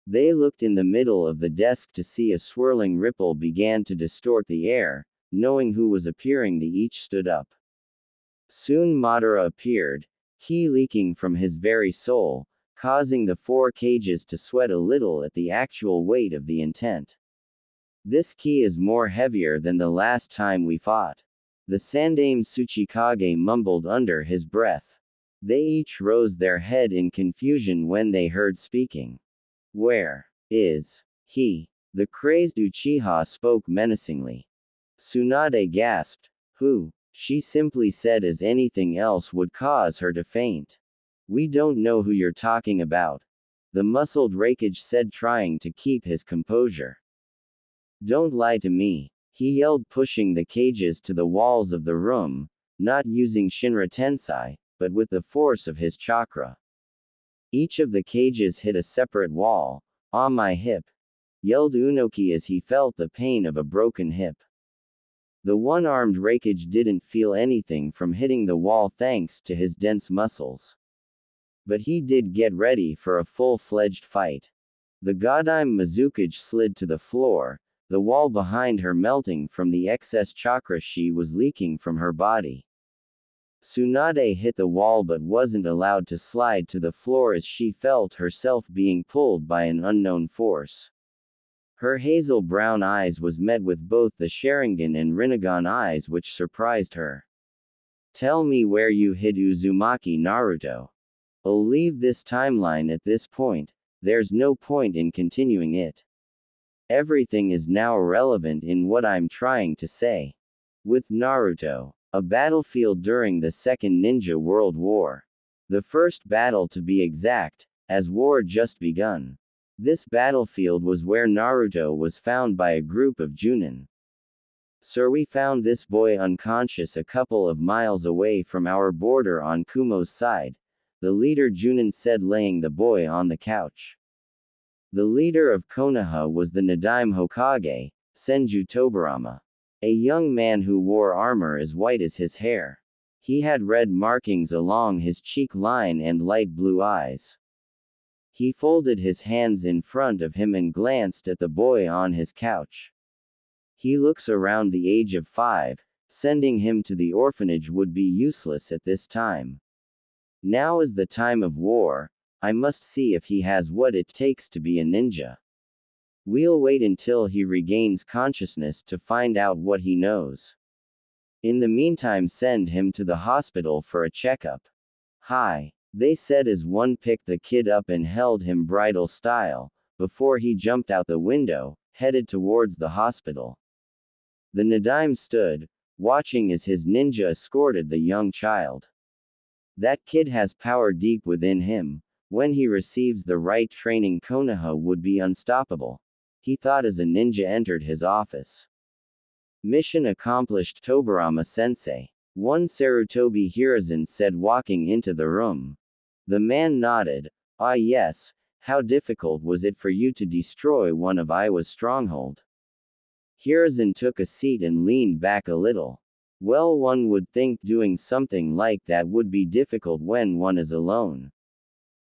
They looked in the middle of the desk to see a swirling ripple began to distort the air. Knowing who was appearing, they each stood up. Soon Madara appeared, ki leaking from his very soul, causing the 4 cages to sweat a little at the actual weight of the intent. This ki is more heavier than the last time we fought. The Sandaime Tsuchikage mumbled under his breath. They each rose their head in confusion when they heard speaking. Where is he? The crazed Uchiha spoke menacingly. Tsunade gasped. Who? She simply said as anything else would cause her to faint. We don't know who you're talking about. The muscled Rakage said, trying to keep his composure. Don't lie to me, he yelled, pushing the cages to the walls of the room, not using Shinra Tensei, but with the force of his chakra. Each of the cages hit a separate wall. On my hip, yelled Unoki as he felt the pain of a broken hip. The one-armed Rakage didn't feel anything from hitting the wall thanks to his dense muscles. But he did get ready for a full-fledged fight. The Godime Mizukage slid to the floor, the wall behind her melting from the excess chakra she was leaking from her body. Tsunade hit the wall but wasn't allowed to slide to the floor as she felt herself being pulled by an unknown force. Her hazel brown eyes was met with both the Sharingan and Rinnegan eyes, which surprised her. Tell me where you hid Uzumaki Naruto. I'll leave this timeline at this point, there's no point in continuing it. Everything is now irrelevant in what I'm trying to say. With Naruto, a battlefield during the Second Ninja World War. The first battle to be exact, as war just begun. This battlefield was where Naruto was found by a group of Junin. Sir, we found this boy unconscious a couple of miles away from our border on Kumo's side, the leader Junin said, laying the boy on the couch. The leader of Konoha was the Nadaime Hokage, Senju Tobarama. A young man who wore armor as white as his hair. He had red markings along his cheek line and light blue eyes. He folded his hands in front of him and glanced at the boy on his couch. He looks around the age of 5, sending him to the orphanage would be useless at this time. Now is the time of war, I must see if he has what it takes to be a ninja. We'll wait until he regains consciousness to find out what he knows. In the meantime, send him to the hospital for a checkup. Hi, they said as one picked the kid up and held him bridal style, before he jumped out the window, headed towards the hospital. The Nadaim stood, watching as his ninja escorted the young child. That kid has power deep within him. When he receives the right training, Konoha would be unstoppable, he thought as a ninja entered his office. Mission accomplished, Tobirama-sensei. One Sarutobi Hiruzen said, walking into the room. The man nodded. Ah yes, how difficult was it for you to destroy one of Iwa's stronghold? Hiruzen took a seat and leaned back a little. Well, one would think doing something like that would be difficult when one is alone.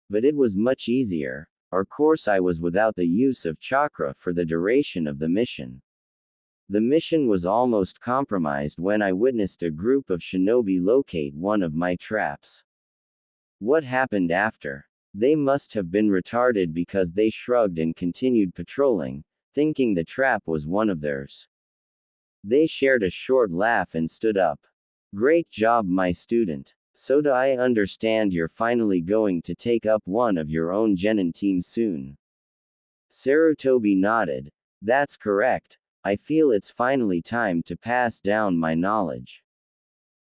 But it was much easier. Of course, I was without the use of chakra for the duration of the mission. The mission was almost compromised when I witnessed a group of shinobi locate one of my traps. What happened after? They must have been retarded because they shrugged and continued patrolling, thinking the trap was one of theirs. They shared a short laugh and stood up. Great job, my student. So do I understand you're finally going to take up one of your own genin team soon? Sarutobi nodded. That's correct. I feel it's finally time to pass down my knowledge.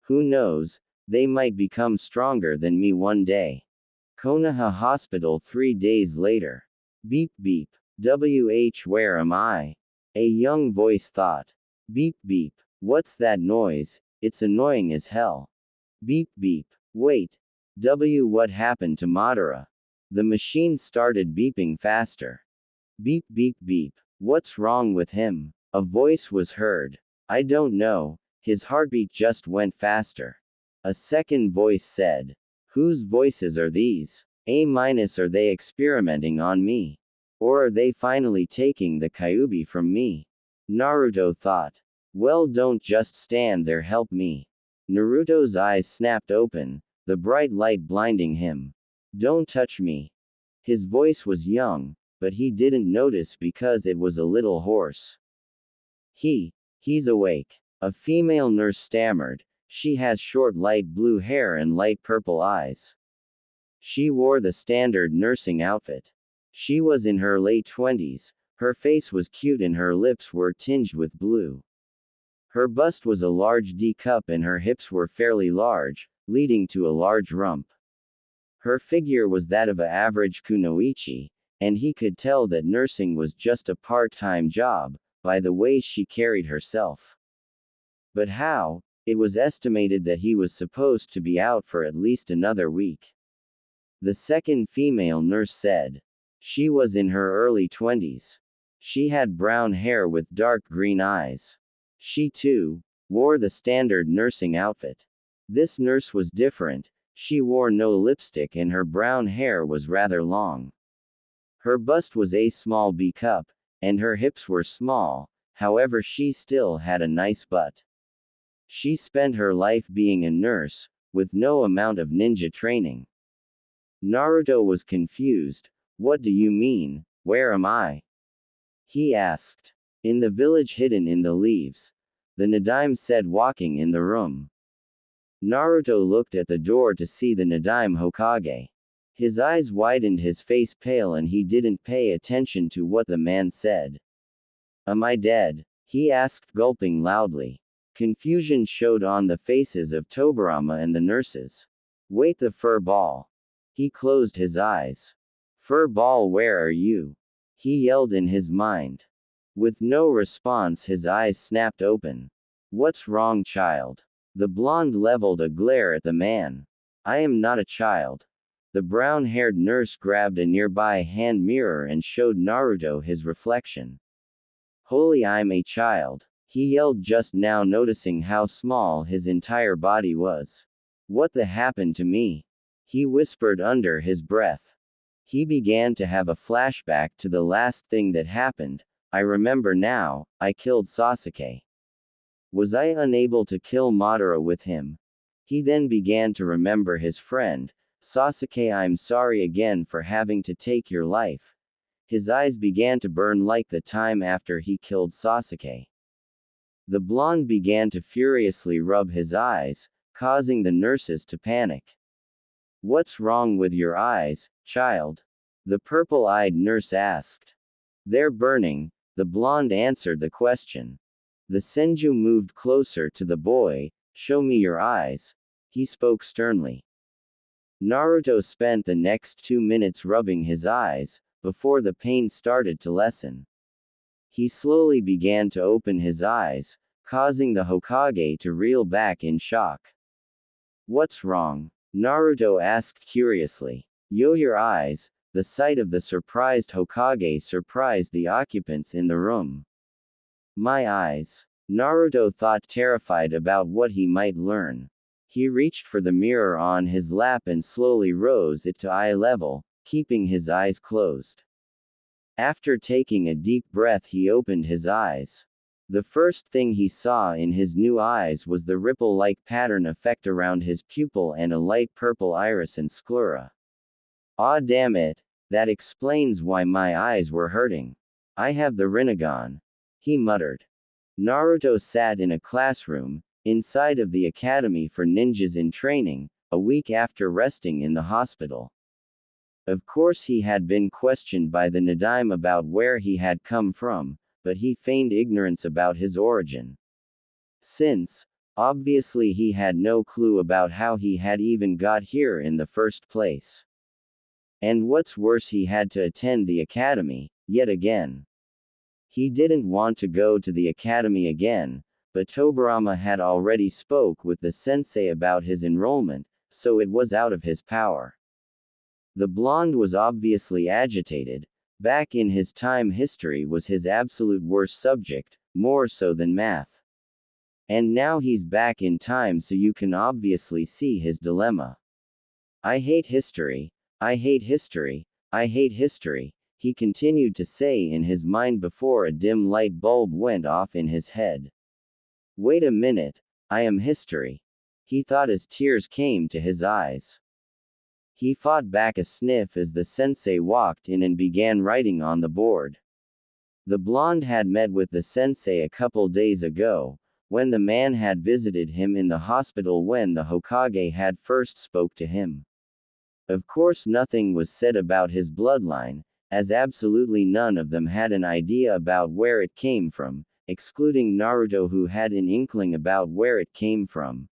Who knows, they might become stronger than me one day. Konoha Hospital 3 days later. Beep beep. Where am I? A young voice thought. Beep beep. What's that noise? It's annoying as hell. Beep beep. Wait. What happened to Madara? The machine started beeping faster. Beep beep beep. What's wrong with him? A voice was heard. I don't know, his heartbeat just went faster. A second voice said. Whose voices are these? Are they experimenting on me? Or are they finally taking the Kyuubi from me? Naruto thought. Well, don't just stand there, help me. Naruto's eyes snapped open, the bright light blinding him. Don't touch me. His voice was young, but he didn't notice because it was a little hoarse. He's awake. A female nurse stammered. She has short light blue hair and light purple eyes. She wore the standard nursing outfit. She was in her late 20s, her face was cute and her lips were tinged with blue. Her bust was a large D cup and her hips were fairly large, leading to a large rump. Her figure was that of an average kunoichi, and he could tell that nursing was just a part-time job, by the way she carried herself. But how? It was estimated that he was supposed to be out for at least another week. The second female nurse said. She was in her early 20s. She had brown hair with dark green eyes. She, too, wore the standard nursing outfit. This nurse was different. She wore no lipstick and her brown hair was rather long. Her bust was a small B cup, and her hips were small, however she still had a nice butt. She spent her life being a nurse, with no amount of ninja training. Naruto was confused. What do you mean, where am I? He asked. In the village hidden in the leaves. The Nadaim said, walking in the room. Naruto looked at the door to see the Nadaim Hokage. His eyes widened, his face pale, and he didn't pay attention to what the man said. Am I dead? He asked, gulping loudly. Confusion showed on the faces of Tobirama and the nurses. Wait, the fur ball. He closed his eyes. Fur ball, where are you? He yelled in his mind. With no response, his eyes snapped open. What's wrong, child? The blonde leveled a glare at the man. I am not a child. The brown-haired nurse grabbed a nearby hand mirror and showed Naruto his reflection. Holy, I'm a child. He yelled, just now noticing how small his entire body was. What the happened to me? He whispered under his breath. He began to have a flashback to the last thing that happened. I remember now, I killed Sasuke. Was I unable to kill Madara with him? He then began to remember his friend, Sasuke, I'm sorry again for having to take your life. His eyes began to burn like the time after he killed Sasuke. The blonde began to furiously rub his eyes, causing the nurses to panic. What's wrong with your eyes, child? The purple-eyed nurse asked. They're burning, the blonde answered the question. The Senju moved closer to the boy. Show me your eyes, he spoke sternly. Naruto spent the next 2 minutes rubbing his eyes, before the pain started to lessen. He slowly began to open his eyes, causing the Hokage to reel back in shock. What's wrong? Naruto asked curiously. Your eyes. The sight of the surprised Hokage surprised the occupants in the room. My eyes. Naruto thought, terrified about what he might learn. He reached for the mirror on his lap and slowly rose it to eye level, keeping his eyes closed. After taking a deep breath, he opened his eyes. The first thing he saw in his new eyes was the ripple-like pattern effect around his pupil and a light purple iris and sclera. Ah, damn it, that explains why my eyes were hurting. I have the Rinnegan, he muttered. Naruto sat in a classroom, inside of the Academy for Ninjas in Training, a week after resting in the hospital. Of course he had been questioned by the Nadaime about where he had come from, but he feigned ignorance about his origin. Since, obviously he had no clue about how he had even got here in the first place. And what's worse, he had to attend the academy, yet again. He didn't want to go to the academy again, but Tobirama had already spoke with the sensei about his enrollment, so it was out of his power. The blonde was obviously agitated. Back in his time, history was his absolute worst subject, more so than math. And now he's back in time, so you can obviously see his dilemma. I hate history. I hate history. I hate history, he continued to say in his mind before a dim light bulb went off in his head. Wait a minute, I am history, he thought as tears came to his eyes. He fought back a sniff as the sensei walked in and began writing on the board. The blonde had met with the sensei a couple days ago, when the man had visited him in the hospital when the Hokage had first spoke to him. Of course nothing was said about his bloodline, as absolutely none of them had an idea about where it came from, excluding Naruto, who had an inkling about where it came from.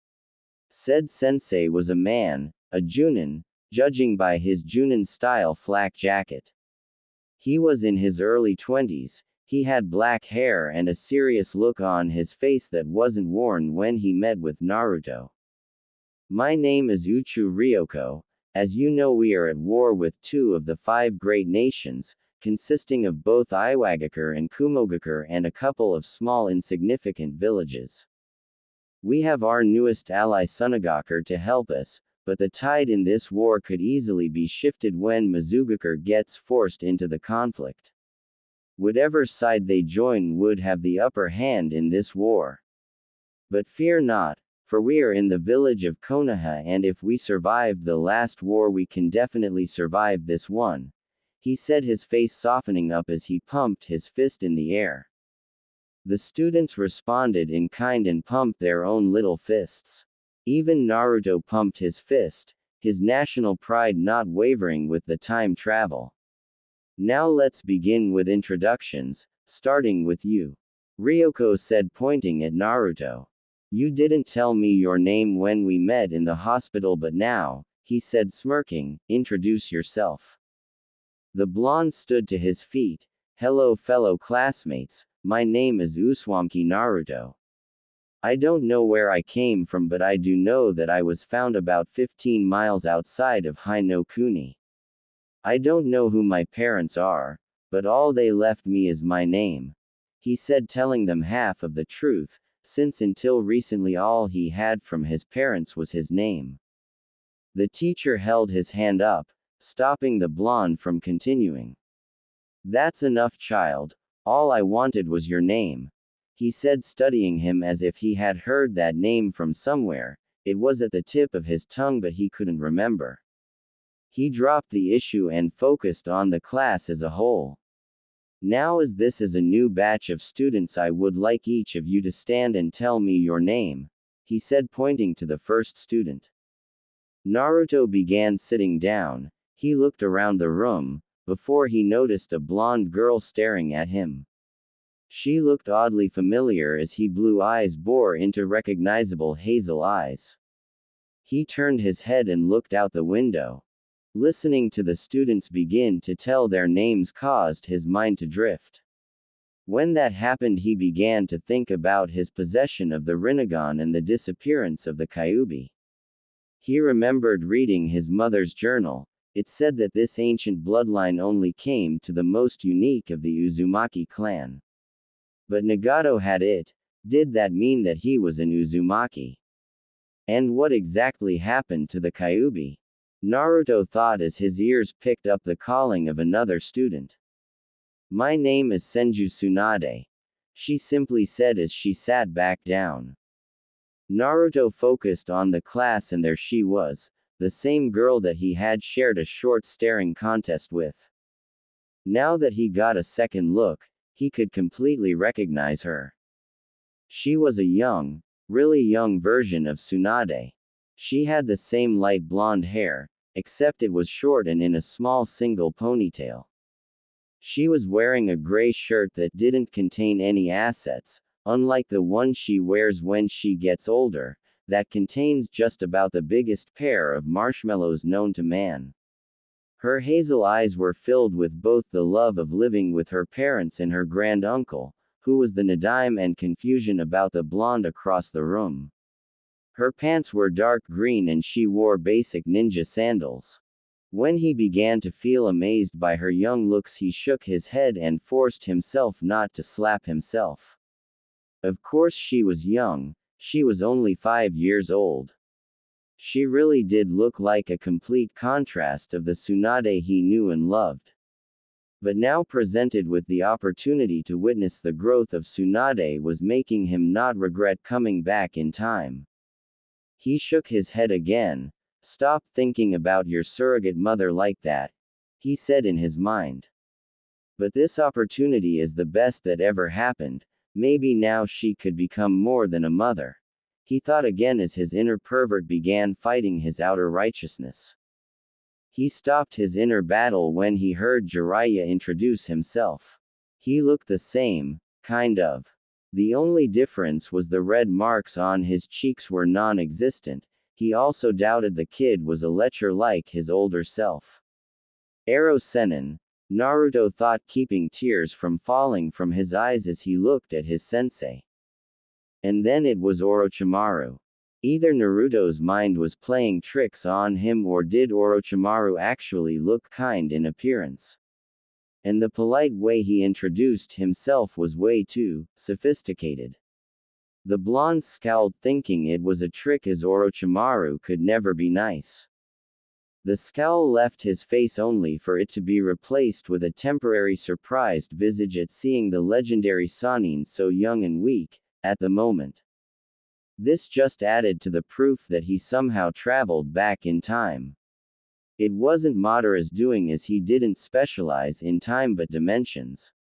Said sensei was a man, a Junin, judging by his Junin-style flak jacket. He was in his early 20s, he had black hair and a serious look on his face that wasn't worn when he met with Naruto. My name is Uchu Ryoko. As you know, we are at war with 2 of the 5 great nations, consisting of both Iwagakure and Kumogakure and a couple of small insignificant villages. We have our newest ally Tsunade to help us, but the tide in this war could easily be shifted when Mizugakure gets forced into the conflict. Whatever side they join would have the upper hand in this war. But fear not, for we are in the village of Konoha, and if we survived the last war we can definitely survive this one, he said, his face softening up as he pumped his fist in the air. The students responded in kind and pumped their own little fists. Even Naruto pumped his fist, his national pride not wavering with the time travel. Now let's begin with introductions, starting with you, Ryoko said, pointing at Naruto. You didn't tell me your name when we met in the hospital, but now, he said smirking, introduce yourself. The blonde stood to his feet. Hello fellow classmates, my name is Uzumaki Naruto. I don't know where I came from, but I do know that I was found about 15 miles outside of Hinokuni. I don't know who my parents are, but all they left me is my name, he said, telling them half of the truth, since until recently all he had from his parents was his name. The teacher held his hand up, stopping the blonde from continuing. That's enough, child, all I wanted was your name, he said, studying him as if he had heard that name from somewhere. It was at the tip of his tongue but he couldn't remember. He dropped the issue and focused on the class as a whole. Now as this is a new batch of students, I would like each of you to stand and tell me your name, he said, pointing to the first student. Naruto began sitting down. He looked around the room, before he noticed a blonde girl staring at him. She looked oddly familiar as his blue eyes bore into recognizable hazel eyes. He turned his head and looked out the window. Listening to the students begin to tell their names caused his mind to drift. When that happened, he began to think about his possession of the Rinnegan and the disappearance of the Kyuubi. He remembered reading his mother's journal. It said that this ancient bloodline only came to the most unique of the Uzumaki clan. But Nagato had it. Did that mean that he was an Uzumaki? And what exactly happened to the Kyuubi? Naruto thought as his ears picked up the calling of another student. My name is Senju Tsunade, she simply said as she sat back down. Naruto focused on the class, and there she was, the same girl that he had shared a short staring contest with. Now that he got a second look, he could completely recognize her. She was a young, really young version of Tsunade. She had the same light blonde hair, except it was short and in a small single ponytail. She was wearing a gray shirt that didn't contain any assets, unlike the one she wears when she gets older, that contains just about the biggest pair of marshmallows known to man. Her hazel eyes were filled with both the love of living with her parents and her grand uncle, who was the Nadaime, and confusion about the blonde across the room. Her pants were dark green and she wore basic ninja sandals. When he began to feel amazed by her young looks, he shook his head and forced himself not to slap himself. Of course she was young, she was only 5 years old. She really did look like a complete contrast of the Tsunade he knew and loved. But now presented with the opportunity to witness the growth of Tsunade was making him not regret coming back in time. He shook his head again. Stop thinking about your surrogate mother like that, he said in his mind. But this opportunity is the best that ever happened. Maybe now she could become more than a mother. He thought again as his inner pervert began fighting his outer righteousness. He stopped his inner battle when he heard Jiraiya introduce himself. He looked the same, kind of. The only difference was the red marks on his cheeks were non-existent. He also doubted the kid was a lecher like his older self. Ero Sennin, Naruto thought, keeping tears from falling from his eyes as he looked at his sensei. And then it was Orochimaru. Either Naruto's mind was playing tricks on him, or did Orochimaru actually look kind in appearance? And the polite way he introduced himself was way too sophisticated. The blonde scowled, thinking it was a trick, as Orochimaru could never be nice. The scowl left his face only for it to be replaced with a temporary surprised visage at seeing the legendary Sannin so young and weak, at the moment. This just added to the proof that he somehow traveled back in time. It wasn't Madara's doing, as he didn't specialize in time but dimensions.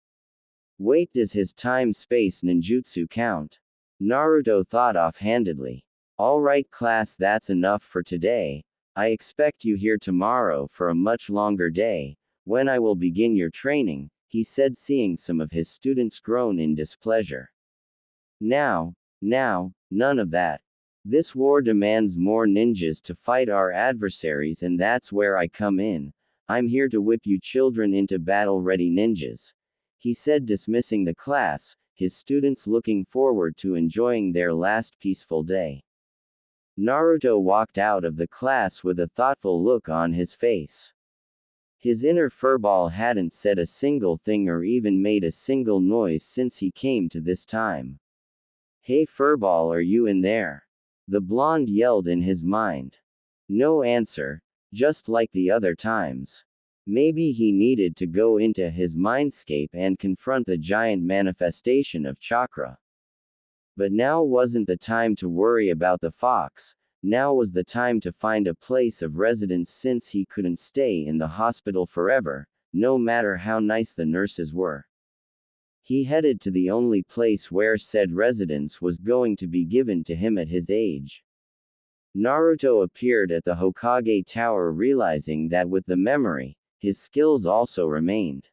Wait, does his time-space ninjutsu count? Naruto thought offhandedly. Alright class, that's enough for today. I expect you here tomorrow for a much longer day, when I will begin your training, he said, seeing some of his students groan in displeasure. Now, none of that. This war demands more ninjas to fight our adversaries, and that's where I come in. I'm here to whip you children into battle-ready ninjas, he said, dismissing the class, his students looking forward to enjoying their last peaceful day. Naruto walked out of the class with a thoughtful look on his face. His inner furball hadn't said a single thing or even made a single noise since he came to this time. Hey furball, are you in there? The blonde yelled in his mind. No answer, just like the other times. Maybe he needed to go into his mindscape and confront the giant manifestation of chakra. But now wasn't the time to worry about the fox. Now was the time to find a place of residence since he couldn't stay in the hospital forever, no matter how nice the nurses were. He headed to the only place where said residence was going to be given to him at his age. Naruto appeared at the Hokage Tower, realizing that with the memory, his skills also remained.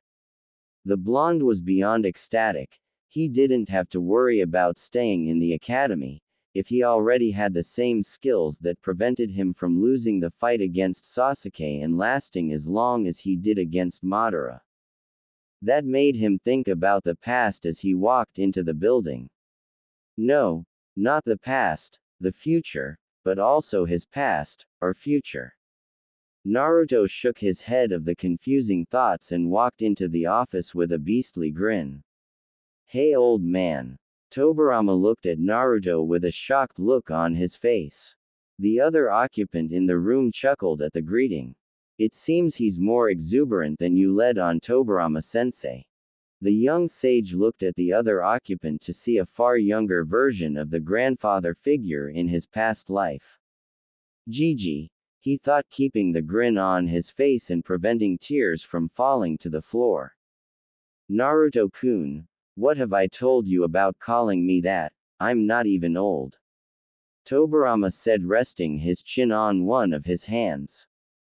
The blonde was beyond ecstatic. He didn't have to worry about staying in the academy, if he already had the same skills that prevented him from losing the fight against Sasuke and lasting as long as he did against Madara. That made him think about the past as he walked into the building. No, not the past, the future, but also his past, or future. Naruto shook his head of the confusing thoughts and walked into the office with a beastly grin. Hey old man. Tobirama looked at Naruto with a shocked look on his face. The other occupant in the room chuckled at the greeting. It seems he's more exuberant than you led on, Tobirama-sensei. The young sage looked at the other occupant to see a far younger version of the grandfather figure in his past life. Gigi, he thought, keeping the grin on his face and preventing tears from falling to the floor. Naruto-kun, what have I told you about calling me that? I'm not even old. Tobirama said, resting his chin on one of his hands.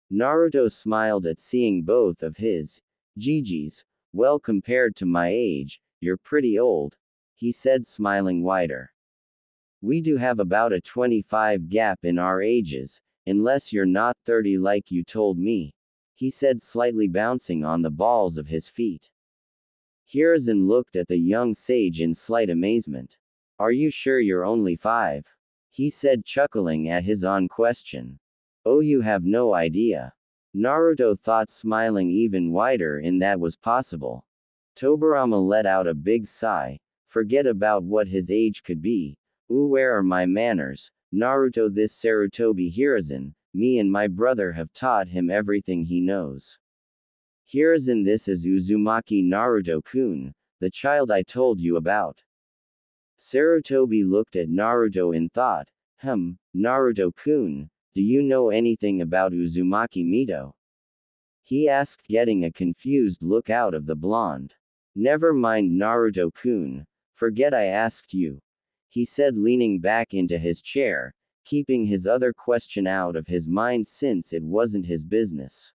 Naruto smiled at seeing both of his Gigi's. Well, compared to my age, you're pretty old, he said, smiling wider. We do have about a 25 gap in our ages, unless you're not 30 like you told me, he said, slightly bouncing on the balls of his feet. Hiruzen looked at the young sage in slight amazement. Are you sure you're only 5? He said, chuckling at his own question. Oh, you have no idea. Naruto thought, smiling even wider in that was possible. Tobirama let out a big sigh. Forget about what his age could be. Ooh, where are my manners? Naruto, this Sarutobi Hiruzen, me and my brother have taught him everything he knows. Hiruzen, this is Uzumaki Naruto-kun, the child I told you about. Sarutobi looked at Naruto in thought. Naruto-kun, do you know anything about Uzumaki Mito? He asked, getting a confused look out of the blonde. Never mind, Naruto-kun, forget I asked you, he said, leaning back into his chair, keeping his other question out of his mind since it wasn't his business.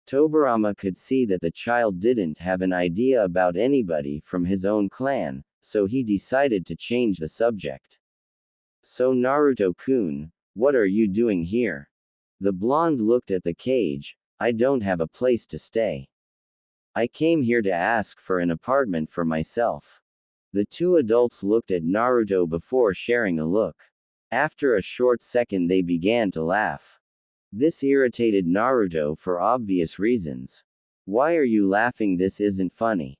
Tobirama could see that the child didn't have an idea about anybody from his own clan, so he decided to change the subject. So Naruto-kun, what are you doing here? The blonde looked at the cage. I don't have a place to stay. I came here to ask for an apartment for myself. The two adults looked at Naruto before sharing a look. After a short second they began to laugh. This irritated Naruto for obvious reasons. Why are you laughing? This isn't funny.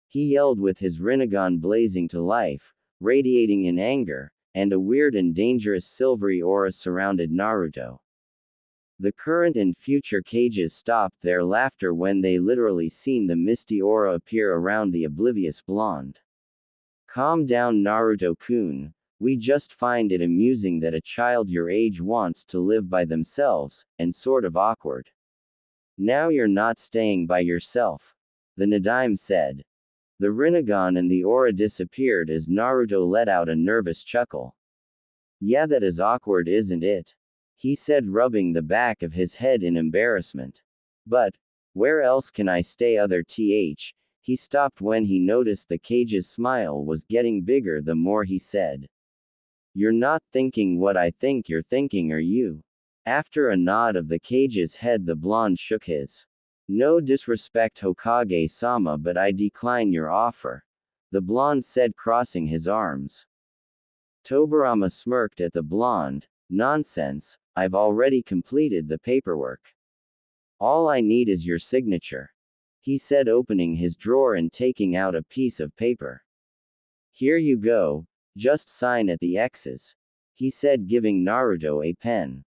He yelled with his Rinnegan blazing to life, radiating in anger, and a weird and dangerous silvery aura surrounded Naruto. The current and future cages stopped their laughter when they literally seen the misty aura appear around the oblivious blonde. Calm down, Naruto-kun. We just find it amusing that a child your age wants to live by themselves, and sort of awkward. Now you're not staying by yourself, the Nadaime said. The Rinnegan and the aura disappeared as Naruto let out a nervous chuckle. Yeah, that is awkward, isn't it? He said, rubbing the back of his head in embarrassment. But where else can I stay? He stopped when he noticed the cage's smile was getting bigger the more he said. You're not thinking what I think you're thinking, are you? After a nod of the cage's head, the blonde shook his. No disrespect, Hokage-sama, but I decline your offer, the blonde said, crossing his arms. Tobirama smirked at the blonde. Nonsense, I've already completed the paperwork. All I need is your signature, he said, opening his drawer and taking out a piece of paper. Here you go, just sign at the X's, he said, giving Naruto a pen.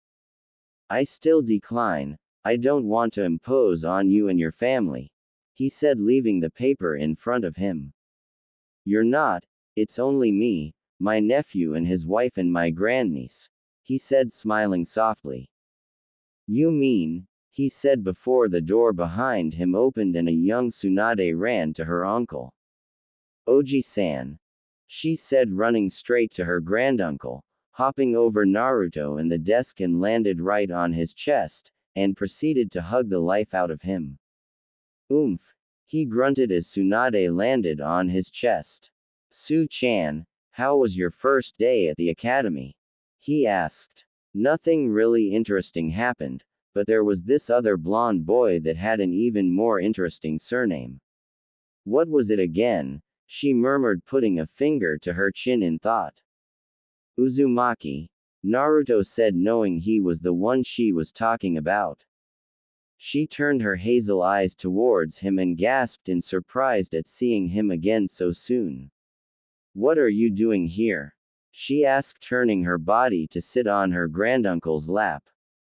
I still decline, I don't want to impose on you and your family, he said, leaving the paper in front of him. You're not, it's only me, my nephew and his wife and my grandniece, he said, smiling softly. You mean, he said before the door behind him opened and a young Tsunade ran to her uncle. Oji-san, she said, running straight to her granduncle, hopping over Naruto and the desk and landed right on his chest, and proceeded to hug the life out of him. Oomph! He grunted as Tsunade landed on his chest. Su-chan, how was your first day at the academy? He asked. Nothing really interesting happened, but there was this other blonde boy that had an even more interesting surname. What was it again? She murmured, putting a finger to her chin in thought. Uzumaki, Naruto said, knowing he was the one she was talking about. She turned her hazel eyes towards him and gasped in surprise at seeing him again so soon. What are you doing here? She asked, turning her body to sit on her granduncle's lap.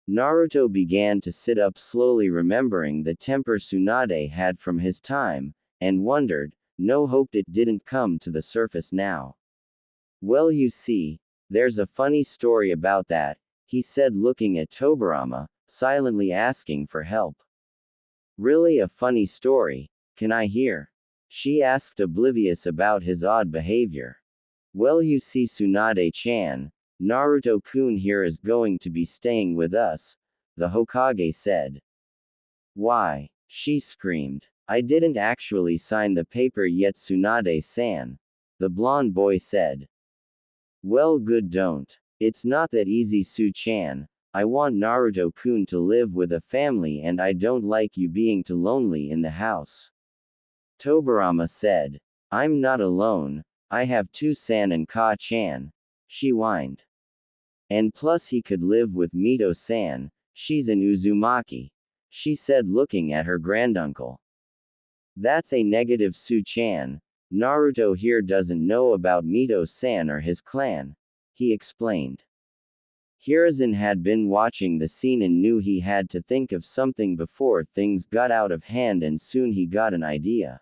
Naruto began to sit up slowly, remembering the temper Tsunade had from his time, and wondered, no hoped it didn't come to the surface now. Well, you see, there's a funny story about that, he said, looking at Tobirama, silently asking for help. Really, a funny story? Can I hear? She asked, oblivious about his odd behavior. Well, you see, Tsunade-chan, Naruto-kun here is going to be staying with us, the Hokage said. Why? She screamed. I didn't actually sign the paper yet, Tsunade-san, the blonde boy said. Well, good, don't. It's not that easy, Su-chan. I want Naruto-kun to live with a family and I don't like you being too lonely in the house. Tobirama said. I'm not alone, I have two-san and Ka-chan, she whined. And plus he could live with Mito-san, she's an Uzumaki, she said, looking at her granduncle. That's a negative, Su-chan. Naruto here doesn't know about Mito-san or his clan, he explained. Hiruzen had been watching the scene and knew he had to think of something before things got out of hand, and soon he got an idea.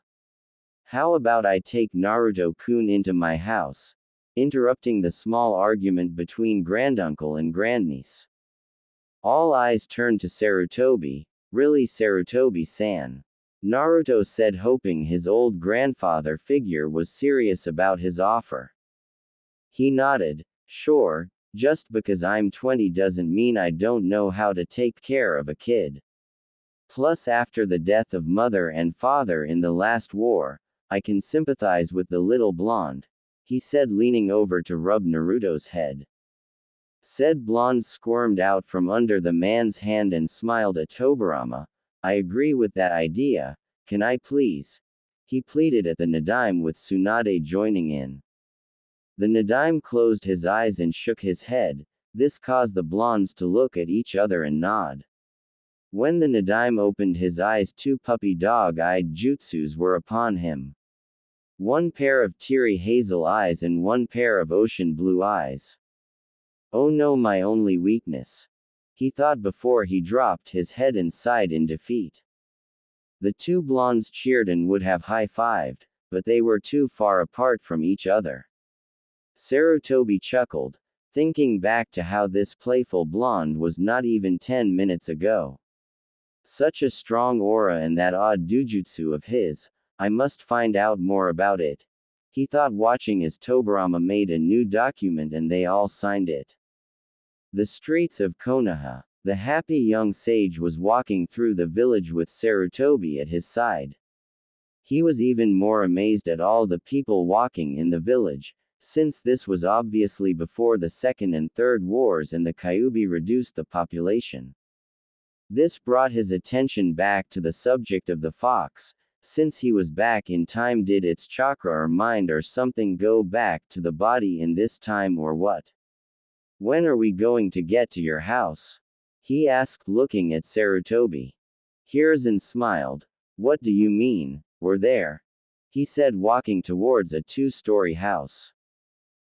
How about I take Naruto-kun into my house? Interrupting the small argument between granduncle and grandniece. All eyes turned to Sarutobi. Really, Sarutobi-san? Naruto said, hoping his old grandfather figure was serious about his offer. He nodded. Sure, just because I'm 20 doesn't mean I don't know how to take care of a kid. Plus, after the death of mother and father in the last war, I can sympathize with the little blonde, he said, leaning over to rub Naruto's head. Said blonde squirmed out from under the man's hand and smiled at Tobirama. I agree with that idea, can I please? He pleaded at the Nadaime, with Tsunade joining in. The Nadaime closed his eyes and shook his head. This caused the blondes to look at each other and nod. When the Nadaime opened his eyes, two puppy dog-eyed jutsus were upon him. One pair of teary hazel eyes and one pair of ocean blue eyes. Oh no, my only weakness, he thought before he dropped his head and sighed in defeat. The two blondes cheered and would have high-fived, but they were too far apart from each other. Sarutobi chuckled, thinking back to how this playful blonde was not even 10 minutes ago. Such a strong aura and that odd dojutsu of his, I must find out more about it, he thought, watching as Tobirama made a new document and they all signed it. The streets of Konoha. The happy young sage was walking through the village with Sarutobi at his side. He was even more amazed at all the people walking in the village, since this was obviously before the Second and Third Wars and the Kyuubi reduced the population. This brought his attention back to the subject of the fox. Since he was back in time, did its chakra or mind or something go back to the body in this time, or what? When are we going to get to your house? He asked, looking at Sarutobi. Hiruzen smiled. What do you mean, we're there? He said, walking towards a two-story house.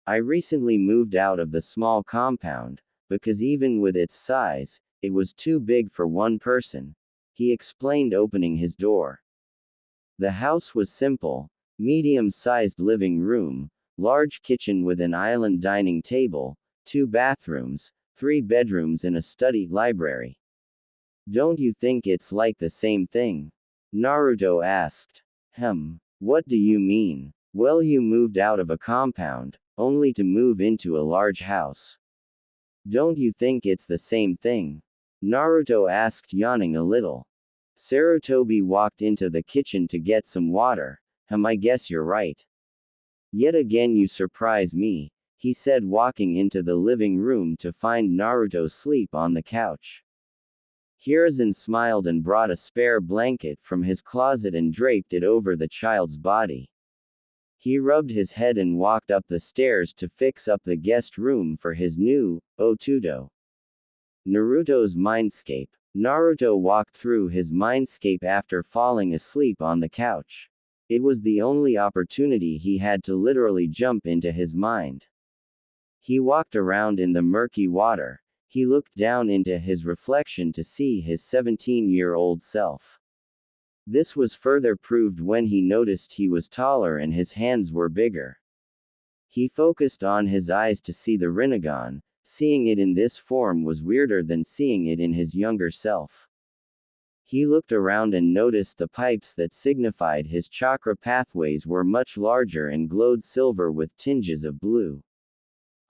I recently moved out of the small compound, because even with its size, it was too big for one person, he explained, opening his door. The house was simple, medium-sized living room, large kitchen with an island dining table, two bathrooms, 3 bedrooms and a study library. Don't you think it's like the same thing? Naruto asked. What do you mean? Well, you moved out of a compound, only to move into a large house. Don't you think it's the same thing? Naruto asked, yawning a little. Sarutobi walked into the kitchen to get some water. I guess you're right. Yet again you surprise me, he said, walking into the living room to find Naruto asleep on the couch. Hiruzen smiled and brought a spare blanket from his closet and draped it over the child's body. He rubbed his head and walked up the stairs to fix up the guest room for his new Otudo. Naruto's mindscape. Naruto walked through his mindscape after falling asleep on the couch. It was the only opportunity he had to literally jump into his mind. He walked around in the murky water. He looked down into his reflection to see his 17-year-old self. This was further proved when he noticed he was taller and his hands were bigger. He focused on his eyes to see the Rinnegan. Seeing it in this form was weirder than seeing it in his younger self. He looked around and noticed the pipes that signified his chakra pathways were much larger and glowed silver with tinges of blue.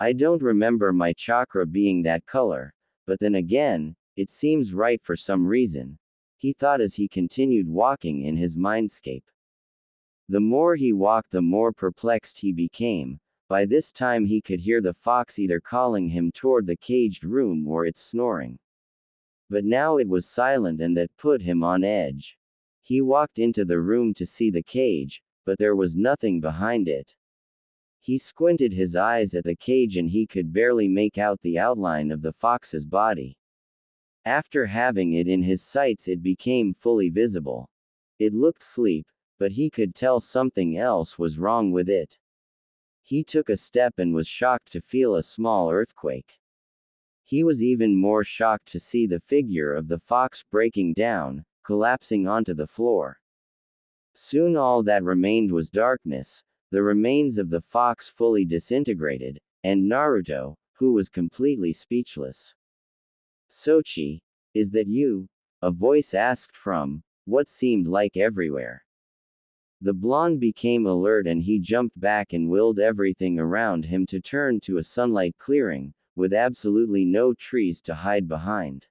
I don't remember my chakra being that color, but then again, it seems right for some reason, he thought as he continued walking in his mindscape. The more he walked, the more perplexed he became. By this time he could hear the fox either calling him toward the caged room or its snoring. But now it was silent, and that put him on edge. He walked into the room to see the cage, but there was nothing behind it. He squinted his eyes at the cage and he could barely make out the outline of the fox's body. After having it in his sights, it became fully visible. It looked asleep, but he could tell something else was wrong with it. He took a step and was shocked to feel a small earthquake. He was even more shocked to see the figure of the fox breaking down, collapsing onto the floor. Soon all that remained was darkness, the remains of the fox fully disintegrated, and Naruto, who was completely speechless. Sochi, is that you? A voice asked from what seemed like everywhere. The blonde became alert and he jumped back and willed everything around him to turn to a sunlight clearing, with absolutely no trees to hide behind.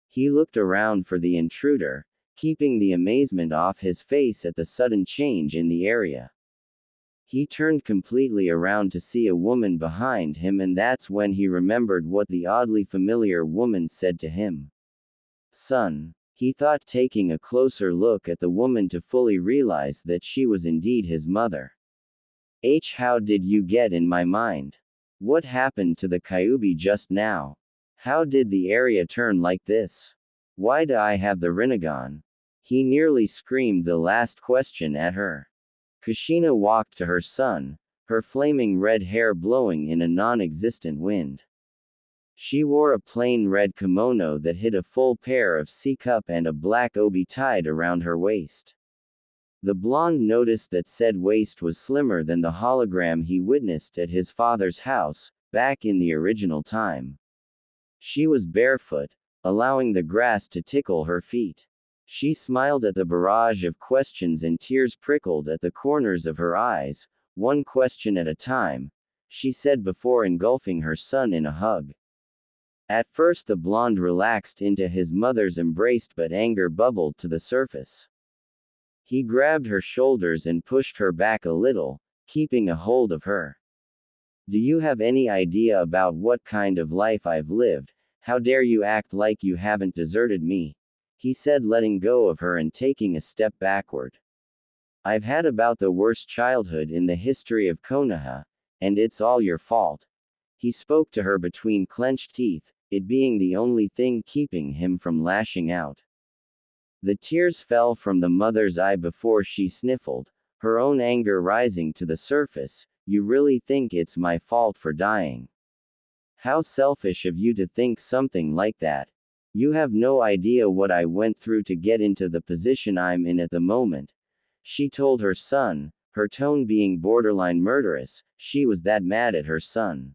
He looked around for the intruder, keeping the amazement off his face at the sudden change in the area. He turned completely around to see a woman behind him, and that's when he remembered what the oddly familiar woman said to him. Son. He thought, taking a closer look at the woman to fully realize that she was indeed his mother. How did you get in my mind? What happened to the Kyuubi just now? How did the area turn like this? Why do I have the Rinnegan? He nearly screamed the last question at her. Kushina walked to her son, her flaming red hair blowing in a non-existent wind. She wore a plain red kimono that hid a full pair of C-cup and a black obi tied around her waist. The blonde noticed that said waist was slimmer than the hologram he witnessed at his father's house, back in the original time. She was barefoot, allowing the grass to tickle her feet. She smiled at the barrage of questions and tears prickled at the corners of her eyes, one question at a time, she said before engulfing her son in a hug. At first the blonde relaxed into his mother's embrace, but anger bubbled to the surface. He grabbed her shoulders and pushed her back a little, keeping a hold of her. Do you have any idea about what kind of life I've lived? How dare you act like you haven't deserted me? He said, letting go of her and taking a step backward. I've had about the worst childhood in the history of Konoha, and it's all your fault. He spoke to her between clenched teeth, it being the only thing keeping him from lashing out. The tears fell from the mother's eye before she sniffled, her own anger rising to the surface. You really think it's my fault for dying? How selfish of you to think something like that. You have no idea what I went through to get into the position I'm in at the moment, she told her son, her tone being borderline murderous. She was that mad at her son.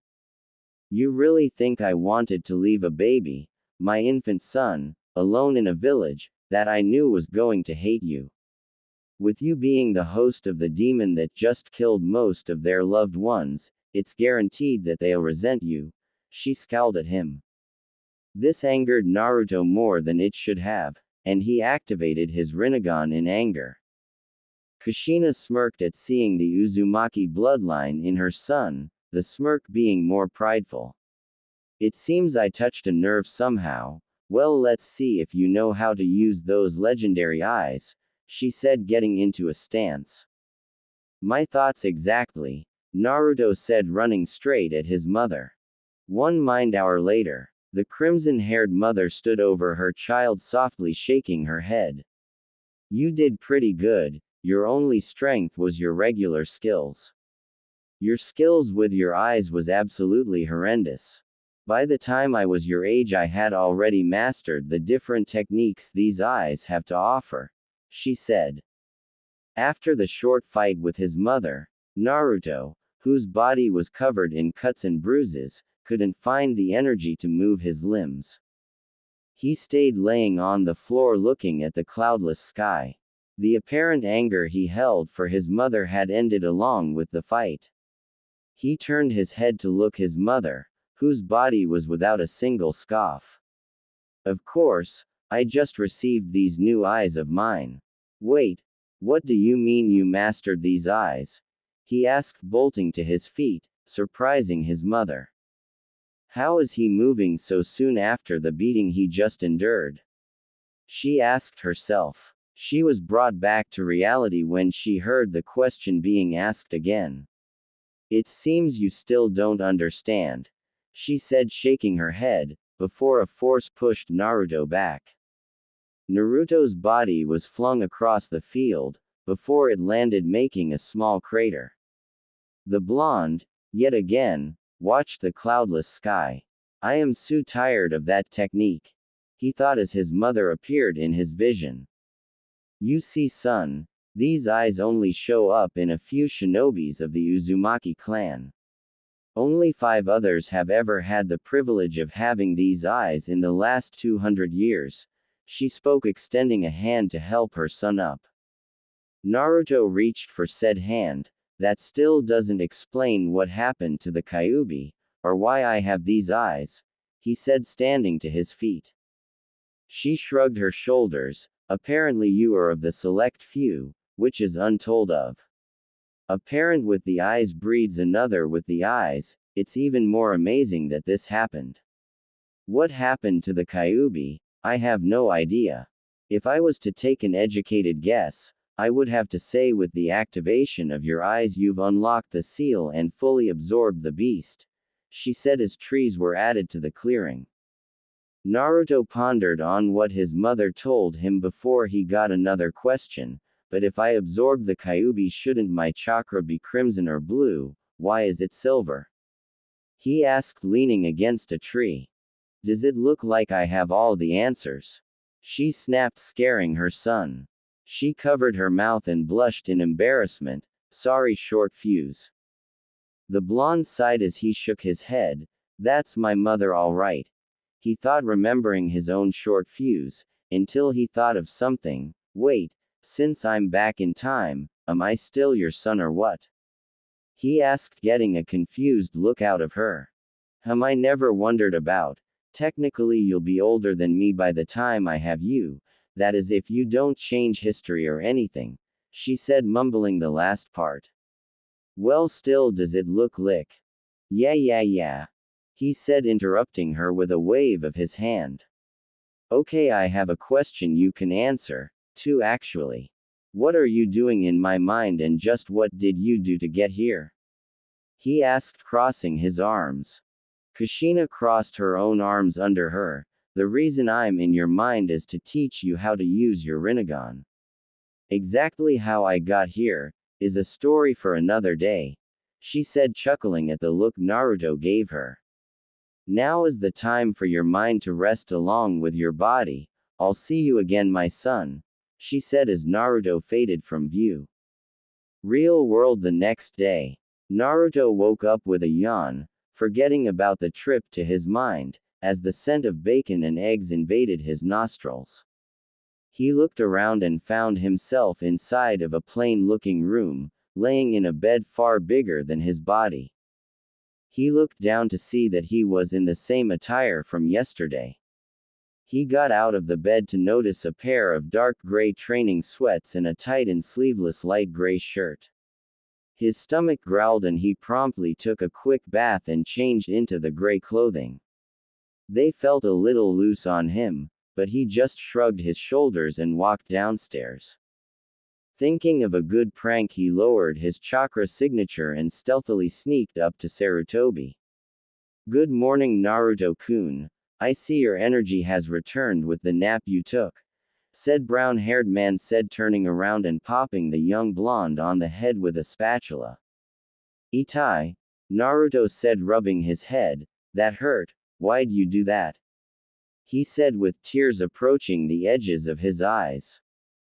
You really think I wanted to leave a baby, my infant son, alone in a village, that I knew was going to hate you? With you being the host of the demon that just killed most of their loved ones, it's guaranteed that they'll resent you. She scowled at him. This angered Naruto more than it should have, and he activated his Rinnegan in anger. Kushina smirked at seeing the Uzumaki bloodline in her son, the smirk being more prideful. It seems I touched a nerve somehow. Well, let's see if you know how to use those legendary eyes, she said, getting into a stance. My thoughts exactly, Naruto said, running straight at his mother. 1 hour later, the crimson-haired mother stood over her child, softly shaking her head. You did pretty good. Your only strength was your regular skills. Your skills with your eyes was absolutely horrendous. By the time I was your age, I had already mastered the different techniques these eyes have to offer, she said. After the short fight with his mother, Naruto, whose body was covered in cuts and bruises, couldn't find the energy to move his limbs. He stayed laying on the floor looking at the cloudless sky. The apparent anger he held for his mother had ended along with the fight. He turned his head to look his mother, whose body was without a single scoff. Of course, I just received these new eyes of mine. Wait, what do you mean you mastered these eyes? He asked, bolting to his feet, surprising his mother. How is he moving so soon after the beating he just endured? She asked herself. She was brought back to reality when she heard the question being asked again. It seems you still don't understand, she said, shaking her head, before a force pushed Naruto back. Naruto's body was flung across the field, before it landed, making a small crater. The blonde, yet again, watched the cloudless sky. I am so tired of that technique, he thought as his mother appeared in his vision. You see, son, these eyes only show up in a few shinobis of the Uzumaki clan. Only 5 others have ever had the privilege of having these eyes in the last 200 years, she spoke, extending a hand to help her son up. Naruto reached for said hand. That still doesn't explain what happened to the Kyuubi, or why I have these eyes, he said, standing to his feet. She shrugged her shoulders. Apparently you are of the select few, which is untold of. A parent with the eyes breeds another with the eyes. It's even more amazing that this happened. What happened to the Kyuubi? I have no idea. If I was to take an educated guess, I would have to say with the activation of your eyes you've unlocked the seal and fully absorbed the beast, she said as trees were added to the clearing. Naruto pondered on what his mother told him before he got another question. But if I absorb the Kyuubi, shouldn't my chakra be crimson or blue? Why is it silver? He asked, leaning against a tree. Does it look like I have all the answers? She snapped, scaring her son. She covered her mouth and blushed in embarrassment. Sorry, short fuse. The blonde sighed as he shook his head. That's my mother, all right. He thought, remembering his own short fuse, until he thought of something. Wait, since I'm back in time, am I still your son or what? He asked, getting a confused look out of her. I never wondered about. Technically you'll be older than me by the time I have you, that is if you don't change history or anything, she said, mumbling the last part. Well, still, does it look lick? Yeah, he said, interrupting her with a wave of his hand. Okay, I have a question you can answer, too, actually. What are you doing in my mind, and just what did you do to get here? He asked, crossing his arms. Kushina crossed her own arms under her. The reason I'm in your mind is to teach you how to use your Rinnegan. Exactly how I got here is a story for another day, she said, chuckling at the look Naruto gave her. Now is the time for your mind to rest along with your body. I'll see you again, my son, she said as Naruto faded from view. Real world. The next day, Naruto woke up with a yawn, forgetting about the trip to his mind, as the scent of bacon and eggs invaded his nostrils. He looked around and found himself inside of a plain-looking room, laying in a bed far bigger than his body. He looked down to see that he was in the same attire from yesterday. He got out of the bed to notice a pair of dark gray training sweats and a tight and sleeveless light gray shirt. His stomach growled and he promptly took a quick bath and changed into the gray clothing. They felt a little loose on him, but he just shrugged his shoulders and walked downstairs. Thinking of a good prank, he lowered his chakra signature and stealthily sneaked up to Sarutobi. "Good morning, Naruto-kun. I see your energy has returned with the nap you took," said brown-haired man said, turning around and popping the young blonde on the head with a spatula. "Itai," Naruto said, rubbing his head. "That hurt. Why'd you do that?" he said with tears approaching the edges of his eyes.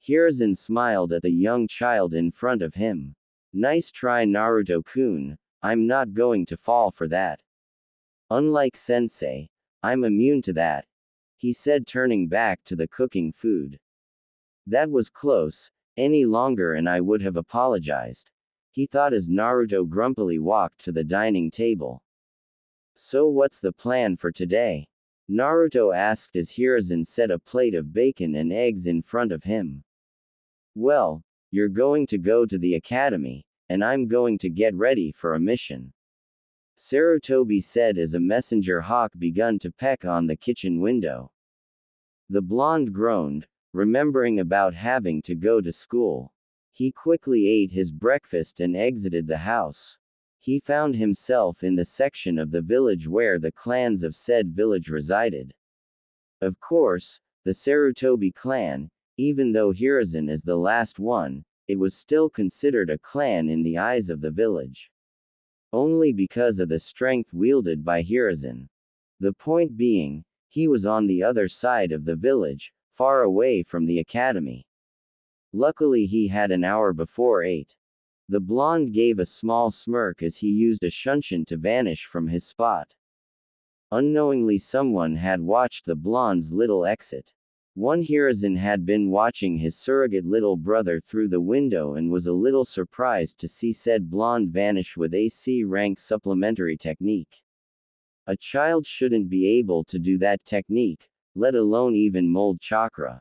Hiruzen smiled at the young child in front of him. "Nice try, Naruto-kun. I'm not going to fall for that. Unlike sensei, I'm immune to that," he said, turning back to the cooking food. "That was close. Any longer and I would have apologized," he thought as Naruto grumpily walked to the dining table. "So what's the plan for today?" Naruto asked as Hiruzen set a plate of bacon and eggs in front of him. "Well, you're going to go to the academy, and I'm going to get ready for a mission," Sarutobi said as a messenger hawk begun to peck on the kitchen window. The blonde groaned, remembering about having to go to school. He quickly ate his breakfast and exited the house. He found himself in the section of the village where the clans of said village resided. Of course, the Sarutobi clan, even though Hiruzen is the last one, it was still considered a clan in the eyes of the village. Only because of the strength wielded by Hiruzen. The point being, he was on the other side of the village, far away from the academy. Luckily he had an hour before 8. The blonde gave a small smirk as he used a shunshin to vanish from his spot. Unknowingly someone had watched the blonde's little exit. One Hiruzen had been watching his surrogate little brother through the window and was a little surprised to see said blonde vanish with a C rank supplementary technique. A child shouldn't be able to do that technique, let alone even mold chakra.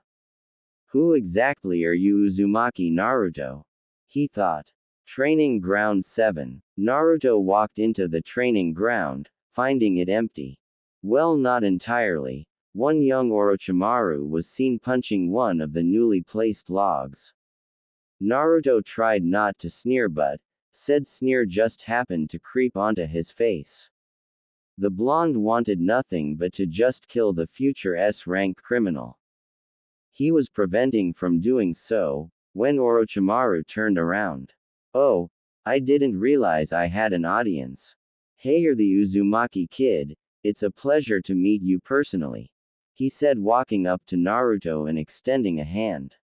"Who exactly are you, Uzumaki Naruto?" he thought. Training Ground 7. Naruto walked into the training ground, finding it empty. Well, not entirely. One young Orochimaru was seen punching one of the newly placed logs. Naruto tried not to sneer, but said sneer just happened to creep onto his face. The blonde wanted nothing but to just kill the future S-rank criminal. He was preventing from doing so, when Orochimaru turned around. "Oh, I didn't realize I had an audience. Hey, you're the Uzumaki kid, it's a pleasure to meet you personally," he said, walking up to Naruto and extending a hand.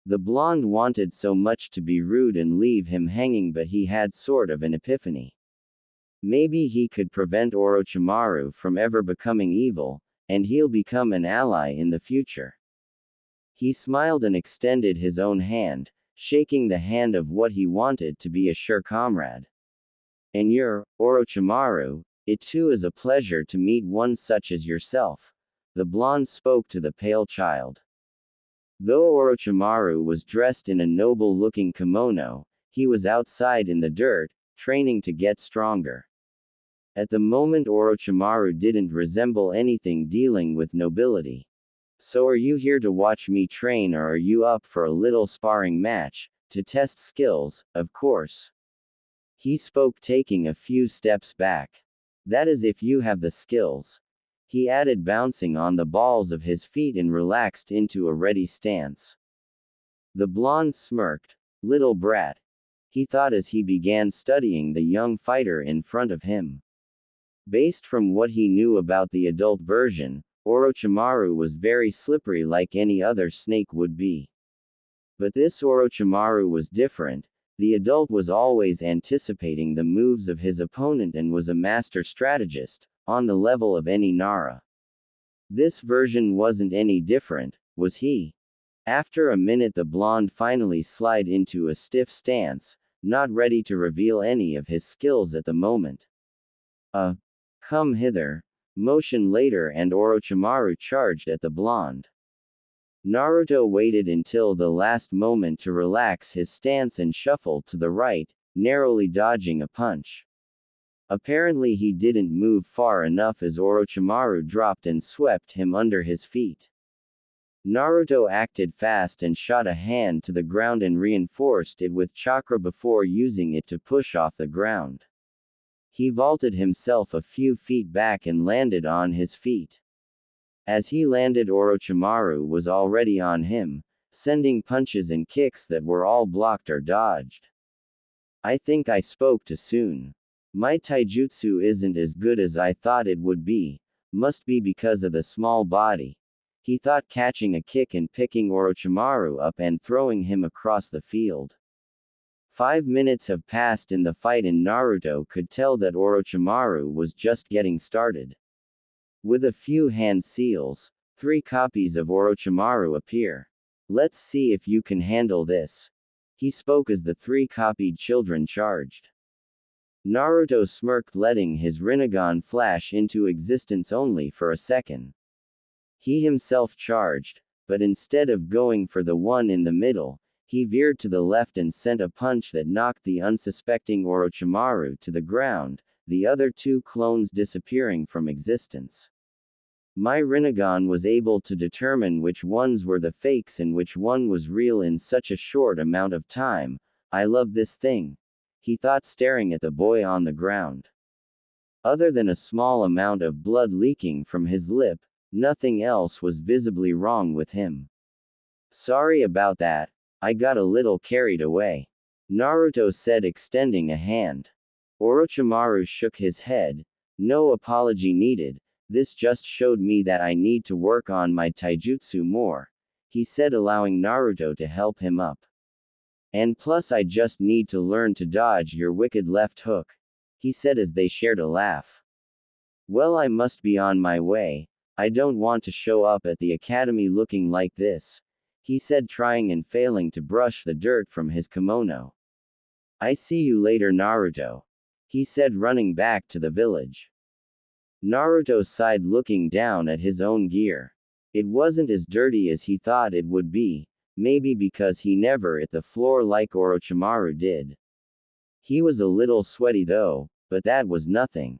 The blonde wanted so much to be rude and leave him hanging, but he had sort of an epiphany. Maybe he could prevent Orochimaru from ever becoming evil, and he'll become an ally in the future. He smiled and extended his own hand, shaking the hand of what he wanted to be a sure comrade. "And you're, Orochimaru, it too is a pleasure to meet one such as yourself," the blonde spoke to the pale child. Though Orochimaru was dressed in a noble-looking kimono, he was outside in the dirt, training to get stronger. At the moment Orochimaru didn't resemble anything dealing with nobility. "So are you here to watch me train, or are you up for a little sparring match, to test skills, of course?" he spoke, taking a few steps back. "That is if you have the skills," he added, bouncing on the balls of his feet and relaxed into a ready stance. The blonde smirked. "Little brat," he thought as he began studying the young fighter in front of him. Based from what he knew about the adult version, Orochimaru was very slippery, like any other snake would be. But this Orochimaru was different, The adult was always anticipating the moves of his opponent and was a master strategist, on the level of any Nara. This version wasn't any different, was he? After a minute the blonde finally slid into a stiff stance, not ready to reveal any of his skills at the moment. Come hither, motion later and Orochimaru charged at the blonde. Naruto waited until the last moment to relax his stance and shuffle to the right, narrowly dodging a punch. Apparently he didn't move far enough as Orochimaru dropped and swept him under his feet. Naruto acted fast and shot a hand to the ground and reinforced it with chakra before using it to push off the ground. He vaulted himself a few feet back and landed on his feet. As he landed, Orochimaru was already on him, sending punches and kicks that were all blocked or dodged. I think I spoke too soon. My taijutsu isn't as good as I thought it would be, must be because of the small body. He thought, catching a kick and picking Orochimaru up and throwing him across the field. 5 minutes have passed in the fight and Naruto could tell that Orochimaru was just getting started. With a few hand seals, 3 copies of Orochimaru appear. Let's see if you can handle this. He spoke as the 3 copied children charged. Naruto smirked, letting his Rinnegan flash into existence only for a second. He himself charged, but instead of going for the one in the middle, he veered to the left and sent a punch that knocked the unsuspecting Orochimaru to the ground, the other 2 clones disappearing from existence. My Rinnegan was able to determine which ones were the fakes and which one was real in such a short amount of time. I love this thing, he thought, staring at the boy on the ground. Other than a small amount of blood leaking from his lip, nothing else was visibly wrong with him. Sorry about that, I got a little carried away, Naruto said, extending a hand. Orochimaru shook his head. No apology needed, this just showed me that I need to work on my taijutsu more, he said, allowing Naruto to help him up. And plus I just need to learn to dodge your wicked left hook, he said as they shared a laugh. Well, I must be on my way. I don't want to show up at the academy looking like this, he said, trying and failing to brush the dirt from his kimono. I see you later, Naruto, he said, running back to the village. Naruto sighed, looking down at his own gear. It wasn't as dirty as he thought it would be, maybe because he never hit the floor like Orochimaru did. He was a little sweaty though, but that was nothing.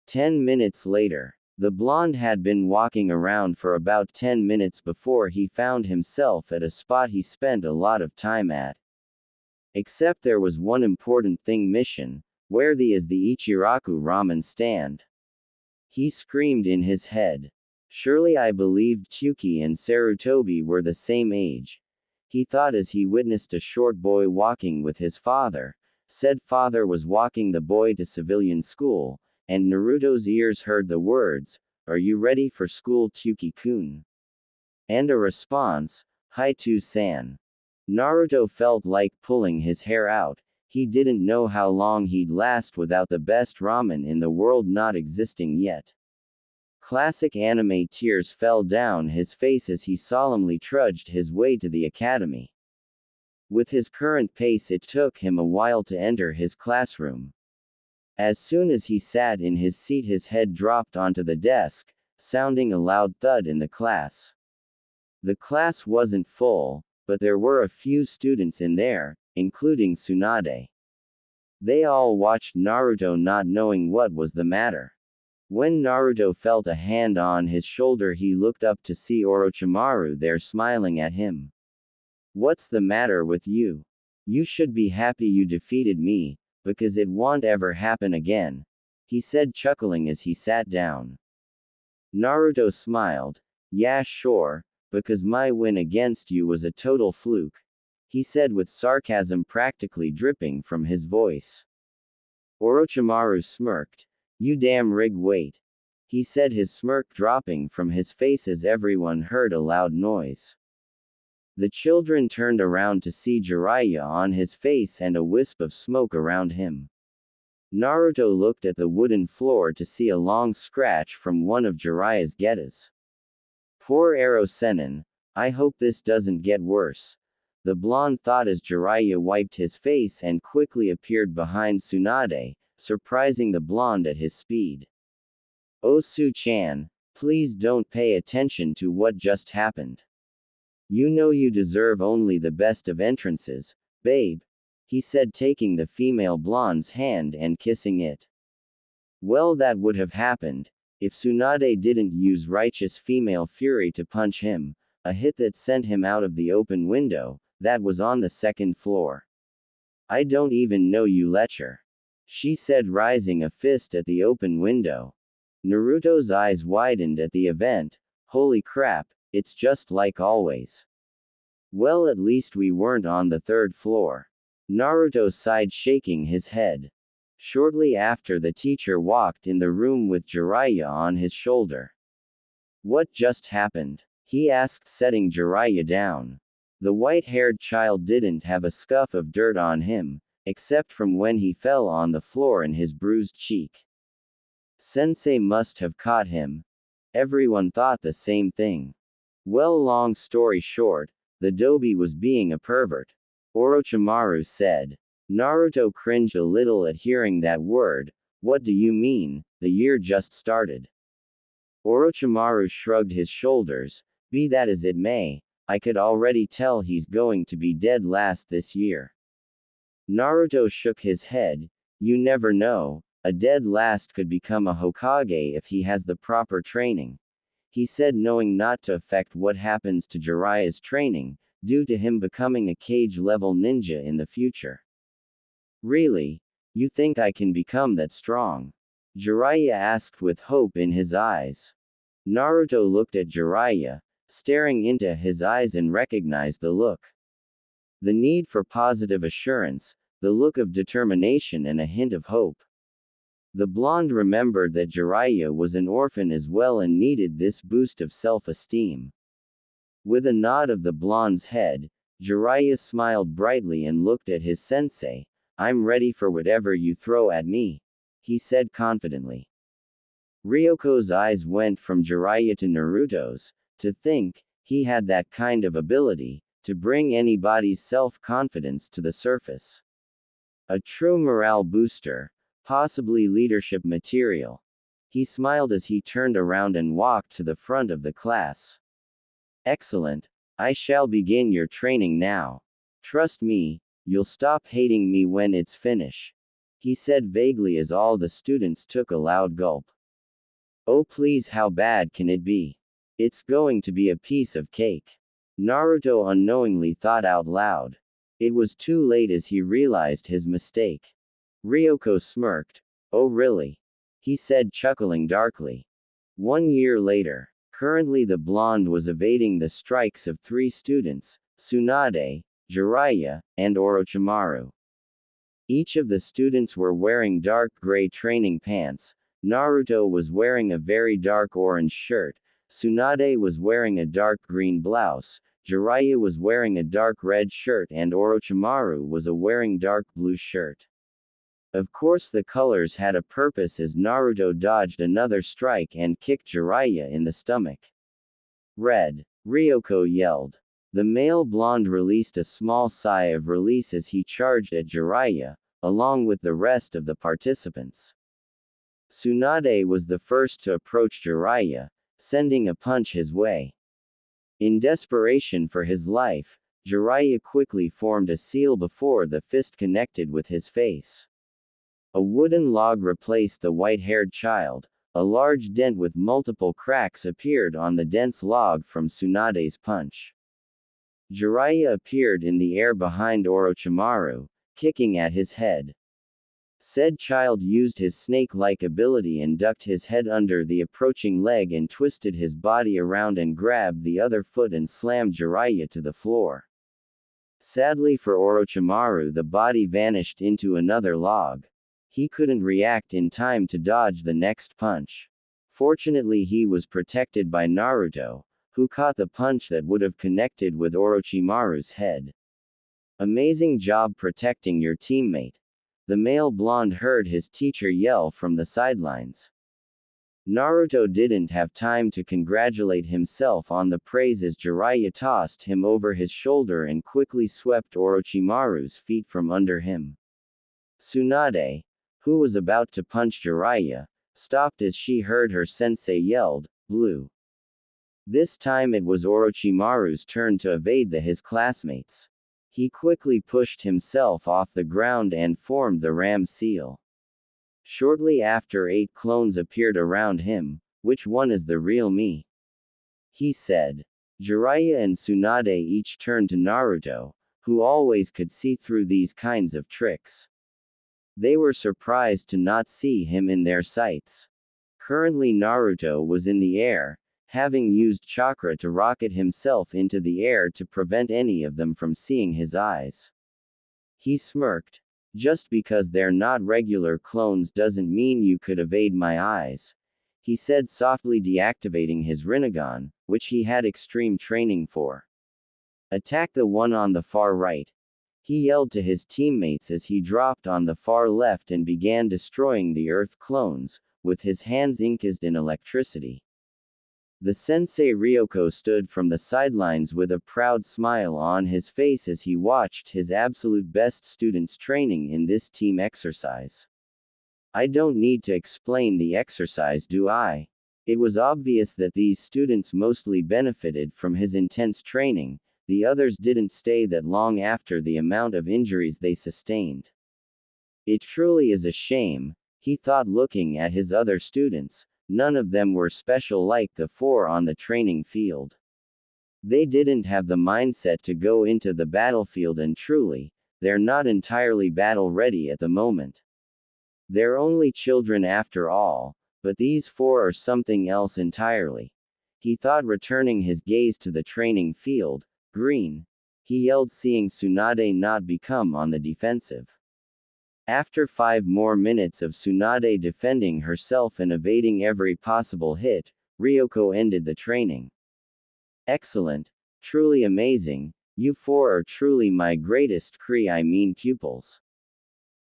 10 minutes later. The blonde had been walking around for about 10 minutes before he found himself at a spot he spent a lot of time at. Except there was one important thing missing, worthy as the Ichiraku ramen stand. He screamed in his head. Surely I believed Tsuki and Sarutobi were the same age, he thought as he witnessed a short boy walking with his father. Said father was walking the boy to civilian school, and Naruto's ears heard the words, "Are you ready for school, Tsuki-kun?" And a response, "Hai-to-san." Naruto felt like pulling his hair out. He didn't know how long he'd last without the best ramen in the world not existing yet. Classic anime tears fell down his face as he solemnly trudged his way to the academy. With his current pace, it took him a while to enter his classroom. As soon as he sat in his seat, his head dropped onto the desk, sounding a loud thud in the class. The class wasn't full, but there were a few students in there, including Tsunade. They all watched Naruto, not knowing what was the matter. When Naruto felt a hand on his shoulder, he looked up to see Orochimaru there smiling at him. What's the matter with you? You should be happy you defeated me, because it won't ever happen again, he said, chuckling as he sat down. Naruto smiled. Yeah, sure, because my win against you was a total fluke, he said with sarcasm practically dripping from his voice. Orochimaru smirked. You damn rig, wait, he said, his smirk dropping from his face as everyone heard a loud noise. The children turned around to see Jiraiya on his face and a wisp of smoke around him. Naruto looked at the wooden floor to see a long scratch from one of Jiraiya's getas. Poor Arrow Sennin, I hope this doesn't get worse. The blonde thought as Jiraiya wiped his face and quickly appeared behind Tsunade, surprising the blonde at his speed. Oh Su-chan, please don't pay attention to what just happened. You know you deserve only the best of entrances, babe, he said, taking the female blonde's hand and kissing it. Well, that would have happened if Tsunade didn't use righteous female fury to punch him, a hit that sent him out of the open window that was on the second floor. I don't even know you, lecher, she said, rising a fist at the open window. Naruto's eyes widened at the event. Holy crap, it's just like always. Well, at least we weren't on the third floor. Naruto sighed, shaking his head. Shortly after, the teacher walked in the room with Jiraiya on his shoulder. What just happened? He asked, setting Jiraiya down. The white-haired child didn't have a scuff of dirt on him, except from when he fell on the floor and his bruised cheek. Sensei must have caught him. Everyone thought the same thing. Well, long story short, the Dobi was being a pervert, Orochimaru said. Naruto cringed a little at hearing that word. What do you mean? The year just started. Orochimaru shrugged his shoulders. Be that as it may, I could already tell he's going to be dead last this year. Naruto shook his head. You never know, a dead last could become a Hokage if he has the proper training, he said, knowing not to affect what happens to Jiraiya's training, due to him becoming a cage-level ninja in the future. Really? You think I can become that strong? Jiraiya asked with hope in his eyes. Naruto looked at Jiraiya, staring into his eyes, and recognized the look. The need for positive assurance, the look of determination, and a hint of hope. The blonde remembered that Jiraiya was an orphan as well and needed this boost of self-esteem. With a nod of the blonde's head, Jiraiya smiled brightly and looked at his sensei. I'm ready for whatever you throw at me, he said confidently. Ryoko's eyes went from Jiraiya to Naruto's. To think he had that kind of ability to bring anybody's self-confidence to the surface. A true morale booster, possibly leadership material. He smiled as he turned around and walked to the front of the class. Excellent. I shall begin your training now. Trust me, you'll stop hating me when it's finished, he said vaguely as all the students took a loud gulp. Oh please, how bad can it be? It's going to be a piece of cake, Naruto unknowingly thought out loud. It was too late as he realized his mistake. Ryoko smirked. Oh really? He said, chuckling darkly. 1 year later. Currently the blonde was evading the strikes of 3 students, Tsunade, Jiraiya, and Orochimaru. Each of the students were wearing dark gray training pants. Naruto was wearing a very dark orange shirt, Tsunade was wearing a dark green blouse, Jiraiya was wearing a dark red shirt, and Orochimaru was wearing dark blue shirt. Of course the colors had a purpose as Naruto dodged another strike and kicked Jiraiya in the stomach. Red! Ryoko yelled. The male blonde released a small sigh of release as he charged at Jiraiya, along with the rest of the participants. Tsunade was the first to approach Jiraiya, sending a punch his way. In desperation for his life, Jiraiya quickly formed a seal before the fist connected with his face. A wooden log replaced the white-haired child. A large dent with multiple cracks appeared on the dense log from Tsunade's punch. Jiraiya appeared in the air behind Orochimaru, kicking at his head. Said child used his snake-like ability and ducked his head under the approaching leg and twisted his body around and grabbed the other foot and slammed Jiraiya to the floor. Sadly for Orochimaru, the body vanished into another log. He couldn't react in time to dodge the next punch. Fortunately he was protected by Naruto, who caught the punch that would have connected with Orochimaru's head. Amazing job protecting your teammate. The male blonde heard his teacher yell from the sidelines. Naruto didn't have time to congratulate himself on the praise as Jiraiya tossed him over his shoulder and quickly swept Orochimaru's feet from under him. Tsunade, who was about to punch Jiraiya, stopped as she heard her sensei yelled, "Blue." This time it was Orochimaru's turn to evade his classmates. He quickly pushed himself off the ground and formed the ram seal. Shortly after 8 clones appeared around him. "Which one is the real me?" he said. Jiraiya and Tsunade each turned to Naruto, who always could see through these kinds of tricks. They were surprised to not see him in their sights. Currently Naruto was in the air, having used chakra to rocket himself into the air to prevent any of them from seeing his eyes. He smirked. "Just because they're not regular clones doesn't mean you could evade my eyes," he said softly, deactivating his Rinnegan, which he had extreme training for. "Attack the one on the far right," he yelled to his teammates as he dropped on the far left and began destroying the Earth clones, with his hands encased in electricity. The sensei Ryoko stood from the sidelines with a proud smile on his face as he watched his absolute best students training in this team exercise. "I don't need to explain the exercise, do I?" It was obvious that these students mostly benefited from his intense training. The others didn't stay that long after the amount of injuries they sustained. It truly is a shame, he thought, looking at his other students. None of them were special like the 4 on the training field. They didn't have the mindset to go into the battlefield, and truly, they're not entirely battle ready at the moment. They're only children after all, but these 4 are something else entirely. He thought, returning his gaze to the training field. "Green," he yelled, seeing Tsunade not become on the defensive. After 5 more minutes of Tsunade defending herself and evading every possible hit, Ryoko ended the training. "Excellent. Truly amazing. You 4 are truly my greatest pupils,"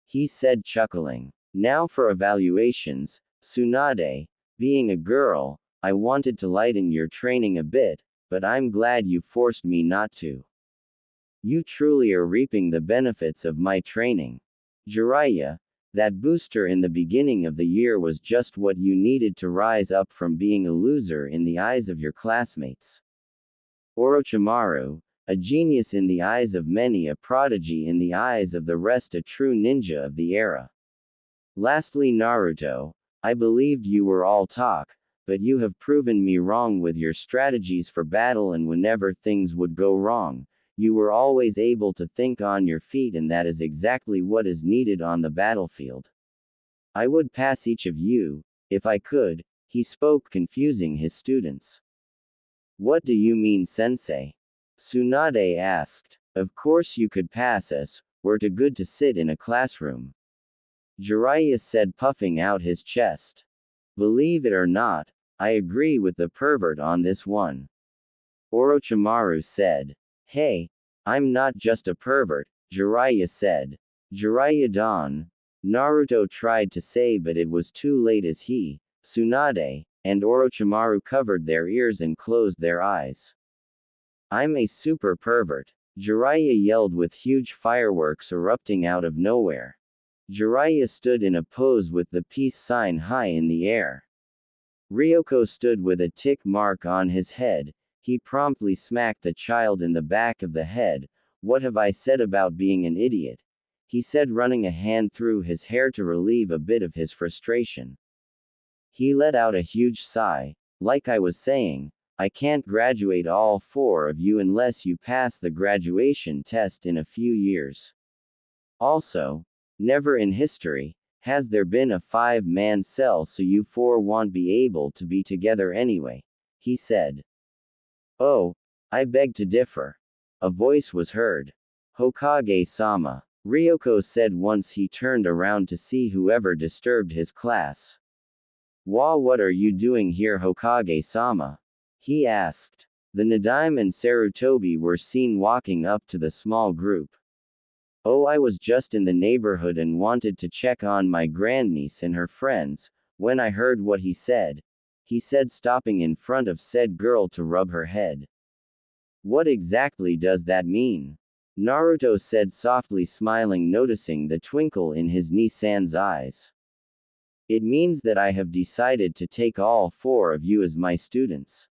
he said, chuckling. "Now for evaluations, Tsunade. Being a girl, I wanted to lighten your training a bit, but I'm glad you forced me not to. You truly are reaping the benefits of my training. Jiraiya, that booster in the beginning of the year was just what you needed to rise up from being a loser in the eyes of your classmates. Orochimaru, a genius in the eyes of many, a prodigy in the eyes of the rest, a true ninja of the era. Lastly, Naruto, I believed you were all talk, but you have proven me wrong with your strategies for battle, and whenever things would go wrong, you were always able to think on your feet, and that is exactly what is needed on the battlefield. I would pass each of you, if I could," he spoke, confusing his students. "What do you mean, sensei?" Tsunade asked. "Of course you could pass us, we're too good to sit in a classroom," Jiraiya said, puffing out his chest. "Believe it or not, I agree with the pervert on this one," Orochimaru said. "Hey, I'm not just a pervert," Jiraiya said. "Jiraiya-dan," Naruto tried to say, but it was too late as he, Tsunade, and Orochimaru covered their ears and closed their eyes. "I'm a super pervert," Jiraiya yelled, with huge fireworks erupting out of nowhere. Jiraiya stood in a pose with the peace sign high in the air. Ryoko stood with a tick mark on his head. He promptly smacked the child in the back of the head. "What have I said about being an idiot?" he said, running a hand through his hair to relieve a bit of his frustration. He let out a huge sigh. "Like I was saying, I can't graduate all 4 of you unless you pass the graduation test in a few years. Also, never in history has there been a 5-man cell, so you 4 won't be able to be together anyway," he said. "Oh, I beg to differ," a voice was heard. "Hokage-sama," Ryoko said once he turned around to see whoever disturbed his class. What are you doing here, Hokage-sama?" he asked. The Nadaime and Sarutobi were seen walking up to the small group. Oh, I was just in the neighborhood and wanted to check on my grandniece and her friends, when I heard what he said, stopping in front of said girl to rub her head. What exactly does that mean? Naruto said softly, smiling, noticing the twinkle in his niece-san's eyes. It means that I have decided to take all 4 of you as my students.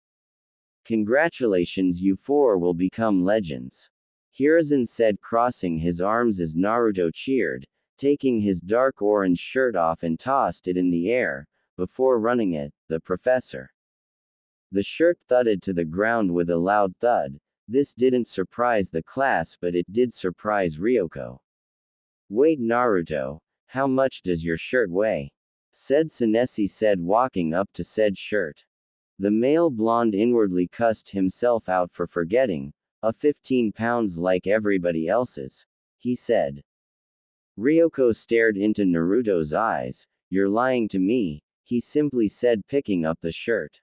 Congratulations, you 4 will become legends. Hiruzen said, crossing his arms as Naruto cheered, taking his dark orange shirt off and tossed it in the air, before running at the professor. The shirt thudded to the ground with a loud thud. This didn't surprise the class, but it did surprise Ryoko. Wait, Naruto, how much does your shirt weigh? Said Tsunade said, walking up to said shirt. The male blonde inwardly cussed himself out for forgetting, 15 pounds like everybody else's, he said. Ryoko stared into Naruto's eyes. You're lying to me, he simply said, picking up the shirt.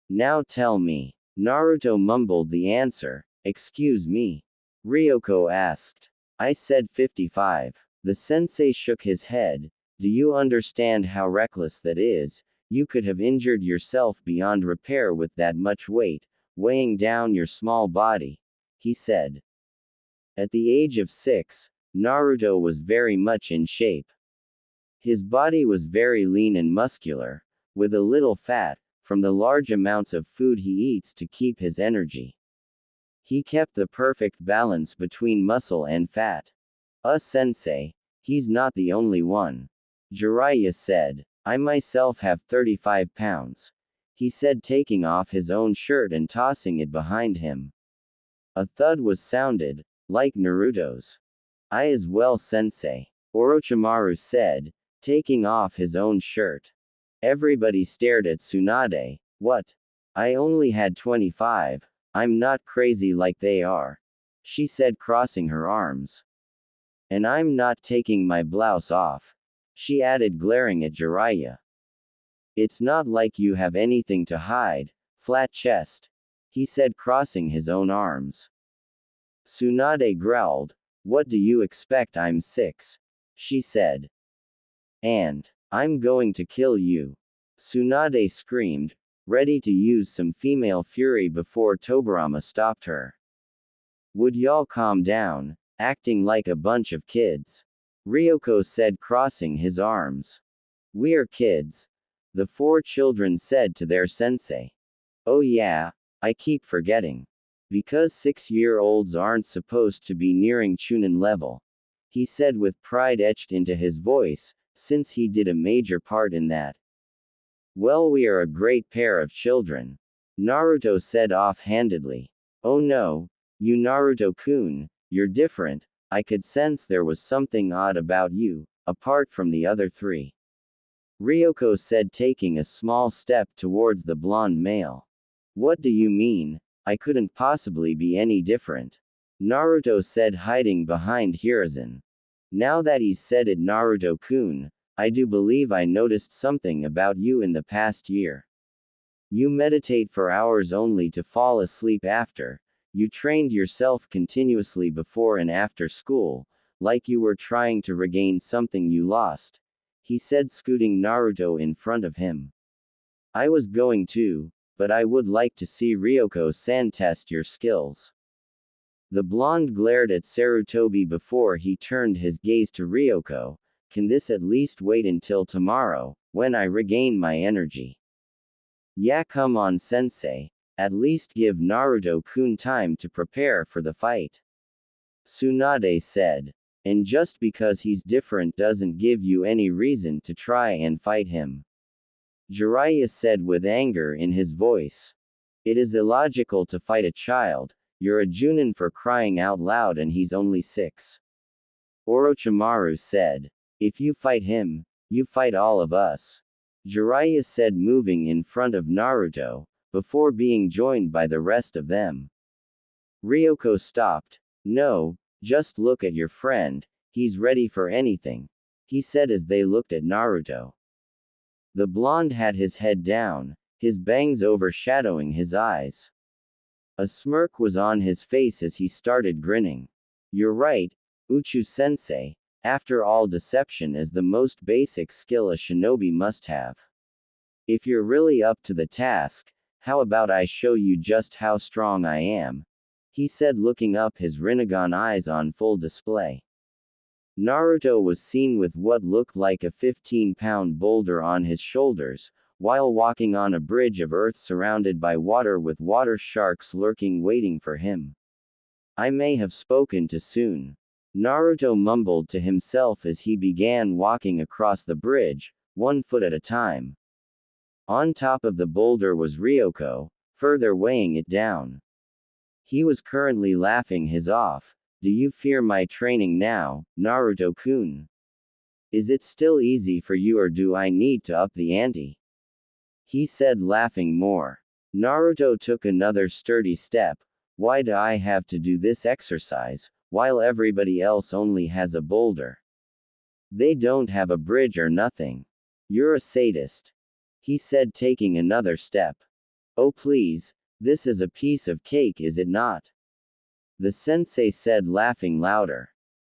Now tell me. Naruto mumbled the answer. Excuse me? Ryoko asked. I said 55. The sensei shook his head. Do you understand how reckless that is? You could have injured yourself beyond repair with that much weight, weighing down your small body, he said. At the age of 6, Naruto was very much in shape. His body was very lean and muscular, with a little fat, from the large amounts of food he eats to keep his energy. He kept the perfect balance between muscle and fat. Sensei, he's not the only one. Jiraiya said. I myself have 35 pounds. He said, taking off his own shirt and tossing it behind him. A thud was sounded, like Naruto's. I as well, sensei. Orochimaru said, taking off his own shirt. Everybody stared at Tsunade. What? I only had 25. I'm not crazy like they are. She said, crossing her arms. And I'm not taking my blouse off. She added, glaring at Jiraiya. It's not like you have anything to hide, flat chest. He said, crossing his own arms. Tsunade growled. What do you expect? I'm 6. She said. And I'm going to kill you. Tsunade screamed, ready to use some female fury before Tobirama stopped her. Would y'all calm down, acting like a bunch of kids? Ryoko said, crossing his arms. We're kids. The 4 children said to their sensei. Oh yeah, I keep forgetting. Because 6-year-olds aren't supposed to be nearing Chunin level. He said with pride etched into his voice, since he did a major part in that. Well, we are a great pair of children. Naruto said offhandedly. Oh no, you Naruto-kun, you're different. I could sense there was something odd about you, apart from the other 3. Ryoko said, taking a small step towards the blonde male. What do you mean? I couldn't possibly be any different. Naruto said, hiding behind Hiruzen. Now that he's said it, Naruto-kun, I do believe I noticed something about you in the past year. You meditate for hours only to fall asleep after. You trained yourself continuously before and after school, like you were trying to regain something you lost, he said, scooting Naruto in front of him. I was going to, but I would like to see Ryoko-san test your skills. The blonde glared at Sarutobi before he turned his gaze to Ryoko. Can this at least wait until tomorrow, when I regain my energy? Yeah, come on, sensei. At least give Naruto-kun time to prepare for the fight. Tsunade said. And just because he's different doesn't give you any reason to try and fight him. Jiraiya said with anger in his voice. It is illogical to fight a child. You're a Junin for crying out loud, and he's only 6. Orochimaru said. If you fight him, you fight all of us. Jiraiya said, moving in front of Naruto, before being joined by the rest of them. Ryoko stopped. No, just look at your friend, he's ready for anything, he said as they looked at Naruto. The blonde had his head down, his bangs overshadowing his eyes. A smirk was on his face as he started grinning. You're right, Uchu-sensei. After all, deception is the most basic skill a shinobi must have. If you're really up to the task, how about I show you just how strong I am? He said, looking up, his Rinnegan eyes on full display. Naruto was seen with what looked like a 15-pound boulder on his shoulders, while walking on a bridge of earth surrounded by water with water sharks lurking waiting for him. I may have spoken too soon. Naruto mumbled to himself as he began walking across the bridge, 1 foot at a time. On top of the boulder was Ryoko, further weighing it down. He was currently laughing his off. Do you fear my training now, Naruto-kun? Is it still easy for you, or do I need to up the ante? He said, laughing more. Naruto took another sturdy step. Why do I have to do this exercise, while everybody else only has a boulder? They don't have a bridge or nothing. You're a sadist. He said, taking another step. Oh please, this is a piece of cake, is it not? The sensei said, laughing louder.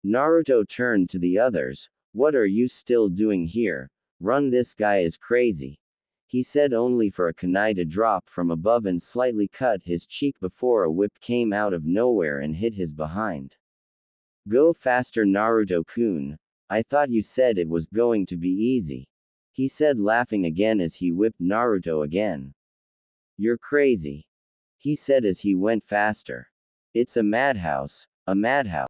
Naruto turned to the others. What are you still doing here? Run, this guy is crazy. He said, only for a kunai to drop from above and slightly cut his cheek before a whip came out of nowhere and hit his behind. Go faster, Naruto-kun. I thought you said it was going to be easy. He said, laughing again as he whipped Naruto again. You're crazy. He said as he went faster. It's a madhouse, a madhouse.